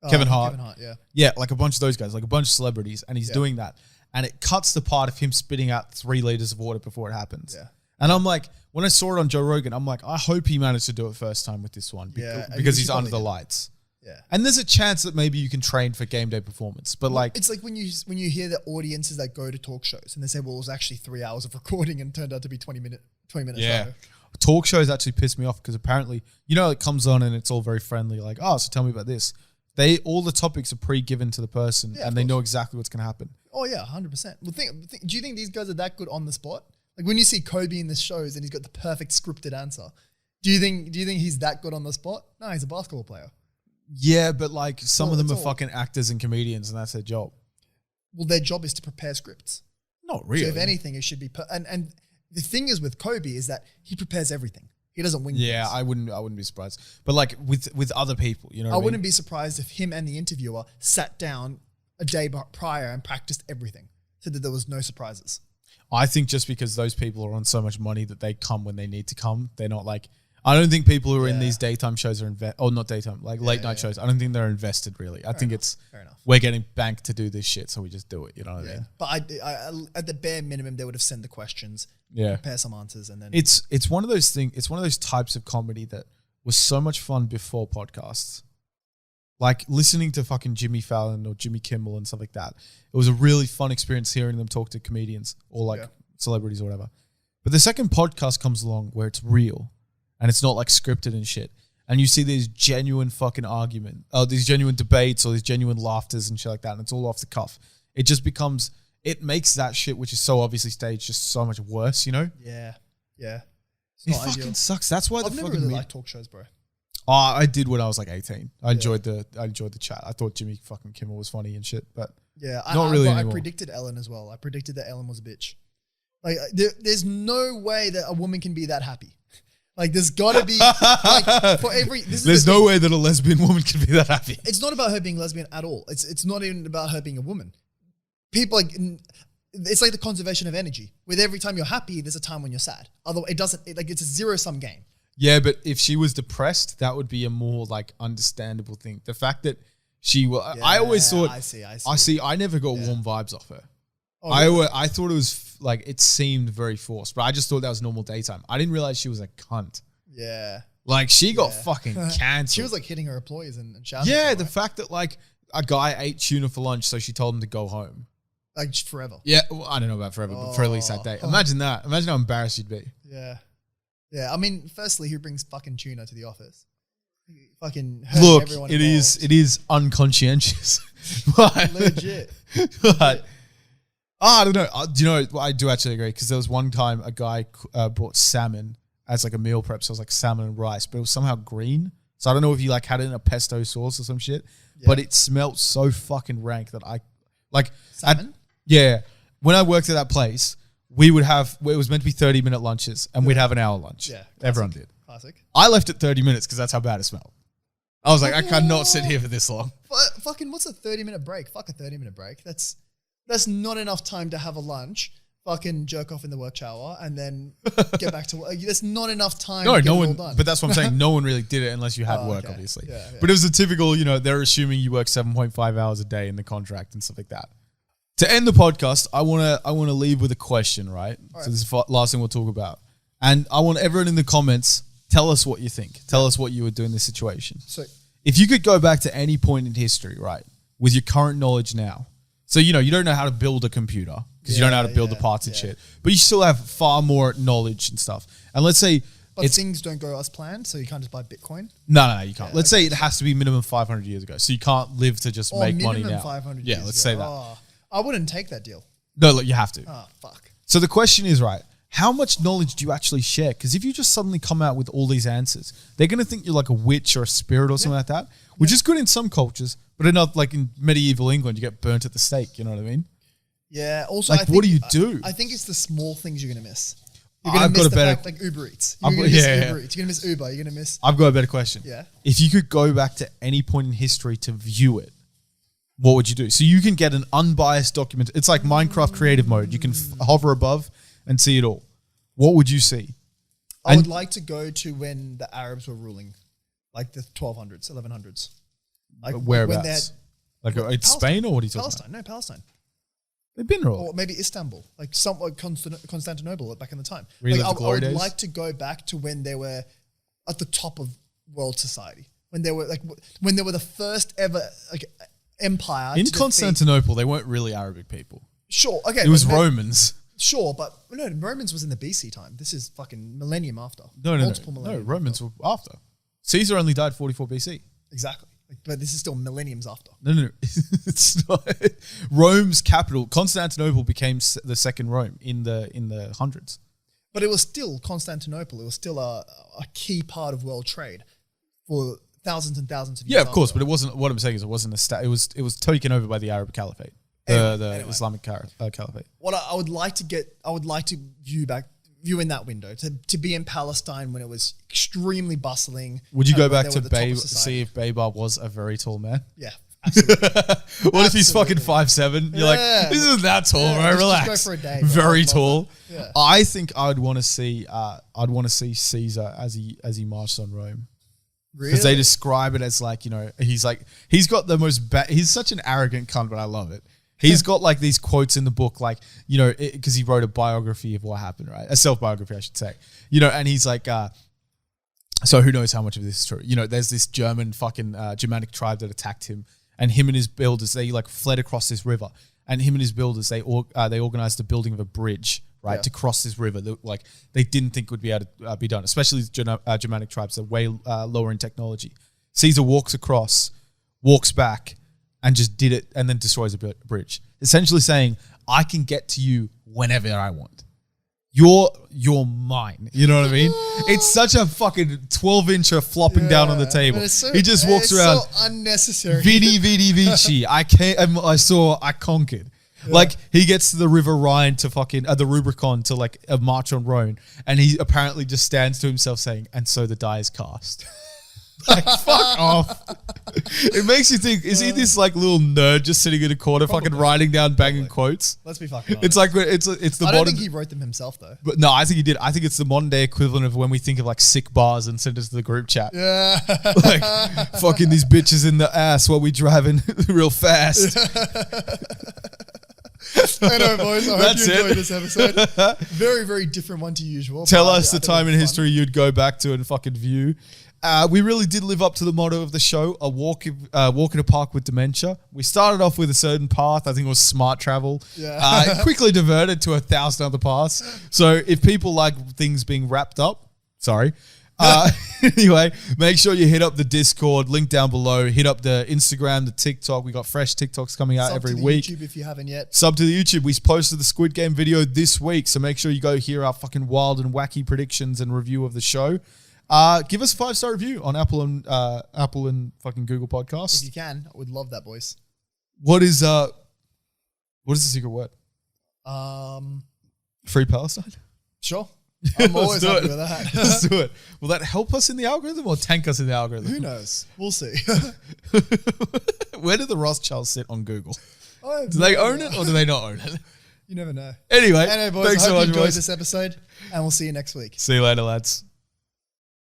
Speaker 2: Kevin Hart.
Speaker 1: Kevin Hart, yeah.
Speaker 2: Yeah, like a bunch of those guys, like a bunch of celebrities, and he's doing that. And it cuts the part of him spitting out 3 liters of water before it happens.
Speaker 1: Yeah.
Speaker 2: And I'm like, when I saw it on Joe Rogan, I'm like, I hope he managed to do it first time with this one because he's under the lights.
Speaker 1: Yeah.
Speaker 2: And there's a chance that maybe you can train for game day performance, but like,
Speaker 1: it's like when you hear the audiences that go to talk shows and they say, well, it was actually 3 hours of recording and turned out to be 20 minute show.
Speaker 2: Talk shows actually piss me off because apparently, you know, it comes on and it's all very friendly, like, oh, so tell me about this. All the topics are pre-given to the person and they know exactly what's going to happen.
Speaker 1: Oh yeah, 100%. Well, do you think these guys are that good on the spot? Like when you see Kobe in the shows and he's got the perfect scripted answer, do you think he's that good on the spot? No, he's a basketball player.
Speaker 2: Yeah, but like some of them are fucking actors and comedians and that's their job.
Speaker 1: Well, their job is to prepare scripts.
Speaker 2: Not really.
Speaker 1: So if anything, it should be, and the thing is with Kobe is that he prepares everything. He doesn't wing things.
Speaker 2: I wouldn't be surprised. But like with other people, you know,
Speaker 1: I wouldn't be surprised if him and the interviewer sat down a day prior and practiced everything so that there was no surprises.
Speaker 2: I think just because those people are on so much money that they come when they need to come, they're not like, I don't think people who are in these daytime shows are not daytime, like late night shows. I don't think they're invested really. I think it's we're getting banked to do this shit, so we just do it. You know what I mean?
Speaker 1: But I at the bare minimum, they would have sent the questions, prepare some answers, and then
Speaker 2: it's one of those things. It's one of those types of comedy that was so much fun before podcasts. Like listening to fucking Jimmy Fallon or Jimmy Kimmel and stuff like that. It was a really fun experience hearing them talk to comedians or like celebrities or whatever. But the second podcast comes along where it's real and it's not like scripted and shit. and you see these genuine fucking these genuine debates or these genuine laughters and shit like that, and it's all off the cuff, it just becomes, it makes that shit, which is so obviously staged, just so much worse, you know?
Speaker 1: Yeah. Yeah.
Speaker 2: It fucking sucks. That's why
Speaker 1: I've never really liked talk shows, bro.
Speaker 2: Oh, I did when I was like 18. I enjoyed the chat. I thought Jimmy fucking Kimmel was funny and shit, but not really anymore.
Speaker 1: I predicted Ellen as well. I predicted that Ellen was a bitch. Like, there's no way that a woman can be that happy. Like, there's got to be like for every.
Speaker 2: There's no way that a lesbian woman can be that happy.
Speaker 1: It's not about her being lesbian at all. It's not even about her being a woman. People like. It's like the conservation of energy. With every time you're happy, there's a time when you're sad. Otherwise, it's a zero-sum game.
Speaker 2: Yeah, but if she was depressed, that would be a more like understandable thing. The fact that she will, I always thought, I see. I never got warm vibes off her. Oh, really? I thought it was like, it seemed very forced, but I just thought that was normal daytime. I didn't realize she was a cunt.
Speaker 1: Yeah.
Speaker 2: Like she got fucking cancelled.
Speaker 1: She was like hitting her employees and shouting.
Speaker 2: Yeah, the fact that like a guy ate tuna for lunch, so she told him to go home.
Speaker 1: Like just forever.
Speaker 2: Yeah, well, I don't know about forever, but for at least that day. Imagine that. Imagine how embarrassed you'd be.
Speaker 1: Yeah. Yeah, I mean, firstly, who brings fucking tuna to the office? Fucking
Speaker 2: look,
Speaker 1: everyone
Speaker 2: it is unconscientious. But,
Speaker 1: legit.
Speaker 2: But, I don't know. Do you know, I do actually agree, because there was one time a guy brought salmon as like a meal prep, so it was like salmon and rice, but it was somehow green. So I don't know if he like had it in a pesto sauce or some shit, but it smelled so fucking rank that I like
Speaker 1: salmon.
Speaker 2: Yeah, when I worked at that place, we would have, it was meant to be 30-minute lunches, and we'd have an hour lunch.
Speaker 1: Yeah, classic.
Speaker 2: Everyone did.
Speaker 1: Classic.
Speaker 2: I left at 30 minutes because that's how bad it smelled. I was like, I cannot sit here for this long.
Speaker 1: Fucking, what's a 30-minute break? Fuck a 30-minute break. That's not enough time to have a lunch, fucking jerk off in the work shower, and then get back to work. That's not enough time to get it all done.
Speaker 2: But that's what I'm saying. No one really did it unless you had work, obviously. Yeah. But it was a typical, they're assuming you work 7.5 hours a day in the contract and stuff like that. To end the podcast, I want to leave with a question, right? So this is the last thing we'll talk about. And I want everyone in the comments, tell us what you think. Tell us what you would do in this situation. So if you could go back to any point in history, right, with your current knowledge now. So, you don't know how to build a computer because you don't know how to build the parts and shit. But you still have far more knowledge and stuff. And let's say...
Speaker 1: But things don't go as planned, so you can't just buy Bitcoin?
Speaker 2: No, you can't. Let's say it has to be minimum 500 years ago. So you can't live to just make money now.
Speaker 1: Minimum 500 years
Speaker 2: Yeah, let's say that.
Speaker 1: I wouldn't take that deal.
Speaker 2: No, look, you have to.
Speaker 1: Oh, fuck.
Speaker 2: So the question is, right, how much knowledge do you actually share? Because if you just suddenly come out with all these answers, they're going to think you're like a witch or a spirit or something like that, which is good in some cultures, but enough like in medieval England, you get burnt at the stake, you know what I mean?
Speaker 1: Yeah, also,
Speaker 2: like, what do you do?
Speaker 1: I think it's the small things you're going to miss. You're going to miss the fact, like Uber Eats. You're going to miss Uber Eats. You're going to miss Uber. You're going to miss...
Speaker 2: I've got a better question.
Speaker 1: Yeah.
Speaker 2: If you could go back to any point in history to view it, what would you do? So you can get an unbiased document. It's like Minecraft creative mode. You can hover above and see it all. What would you see?
Speaker 1: I would like to go to when the Arabs were ruling, like the 1200s, 1100s. Like
Speaker 2: whereabouts? Like it's Spain, or what are you talking
Speaker 1: Palestine.
Speaker 2: about?
Speaker 1: No, Palestine.
Speaker 2: They've been all.
Speaker 1: Or maybe Istanbul, like Constantinople back in the time.
Speaker 2: Really,
Speaker 1: I would like to go back to when they were at the top of world society. When they were the first ever empire.
Speaker 2: In Constantinople, they weren't really Arabic people.
Speaker 1: Sure, okay.
Speaker 2: It was Romans.
Speaker 1: Sure, but no, Romans was in the BC time. This is fucking millennium after.
Speaker 2: No, Romans were after. Caesar only died 44 BC.
Speaker 1: Exactly. But this is still millenniums after.
Speaker 2: No. It's not. Rome's capital, Constantinople, became the second Rome in the hundreds.
Speaker 1: But it was still Constantinople. It was still a key part of world trade for thousands and thousands of years.
Speaker 2: Yeah, of course, but it wasn't. What I'm saying is, it wasn't it was taken over by the Arab Caliphate, the Islamic Caliphate.
Speaker 1: What I would like to view in that window to be in Palestine when it was extremely bustling.
Speaker 2: Would you go back to see if Babar was a very tall man?
Speaker 1: Yeah. Absolutely.
Speaker 2: What if he's fucking 5'7"? You're like, this isn't that tall, bro. Relax.
Speaker 1: Just go for a day.
Speaker 2: Very tall.
Speaker 1: Yeah.
Speaker 2: I think I'd want to see Caesar as he marched on Rome.
Speaker 1: Really?
Speaker 2: Because they describe it as like, he's got the most he's such an arrogant cunt, but I love it. He's got like these quotes in the book, like, because he wrote a biography of what happened, right? A self-biography, I should say. And he's like, so who knows how much of this is true? There's this German fucking Germanic tribe that attacked him, and him and his builders, they like fled across this river, and him and his builders, they organized the building of a bridge right, to cross this river that like they didn't think would be able to be done, especially Germanic tribes that are way lower in technology. Caesar walks across, walks back, and just did it, and then destroys a bridge. Essentially saying, I can get to you whenever I want. You're mine. You know what I mean? It's such a fucking 12-incher flopping down on the table. He just walks around.
Speaker 1: So unnecessary.
Speaker 2: Vidi, vidi, vici. I conquered. Yeah. Like, he gets to the River Rhine to fucking, the Rubicon to like a march on Rome. And he apparently just stands to himself saying, and so the die is cast. Like, fuck off. It makes you think, is he this like little nerd just sitting in a corner fucking writing down banging quotes?
Speaker 1: Let's be fucking honest.
Speaker 2: It's like, it's the
Speaker 1: I don't think he wrote them himself though.
Speaker 2: But no, I think he did. I think it's the modern day equivalent of when we think of like sick bars and send us to the group chat.
Speaker 1: Yeah.
Speaker 2: Like, fucking these bitches in the ass while we driving real fast.
Speaker 1: Anyway, boys, I hope you enjoyed this episode. Very, very different one to usual.
Speaker 2: Tell us the time in history you'd go back to and fucking view. We really did live up to the motto of the show, a walk in a park with dementia. We started off with a certain path. I think it was smart travel.
Speaker 1: Yeah.
Speaker 2: It quickly diverted to 1,000 other paths. So if people like things being wrapped up, sorry. Anyway, make sure you hit up the Discord, link down below. Hit up the Instagram, the TikTok. We got fresh TikToks coming out every week.
Speaker 1: YouTube if you haven't yet.
Speaker 2: Sub to the YouTube. We posted the Squid Game video this week, so make sure you go hear our fucking wild and wacky predictions and review of the show. Give us a 5-star review on Apple and fucking Google Podcasts.
Speaker 1: If you can, I would love that, boys.
Speaker 2: What is the secret word? Free Palestine?
Speaker 1: Sure. I'm always happy with that.
Speaker 2: Let's do it. Will that help us in the algorithm or tank us in the algorithm?
Speaker 1: Who knows? We'll see.
Speaker 2: Where do the Rothschilds sit on Google?
Speaker 1: Do
Speaker 2: they own it or do they not own it?
Speaker 1: You never know.
Speaker 2: Anyway,
Speaker 1: boys,
Speaker 2: thanks
Speaker 1: I
Speaker 2: so
Speaker 1: hope
Speaker 2: much,
Speaker 1: you enjoyed
Speaker 2: boys.
Speaker 1: this episode, and we'll see you next week.
Speaker 2: See you later, lads.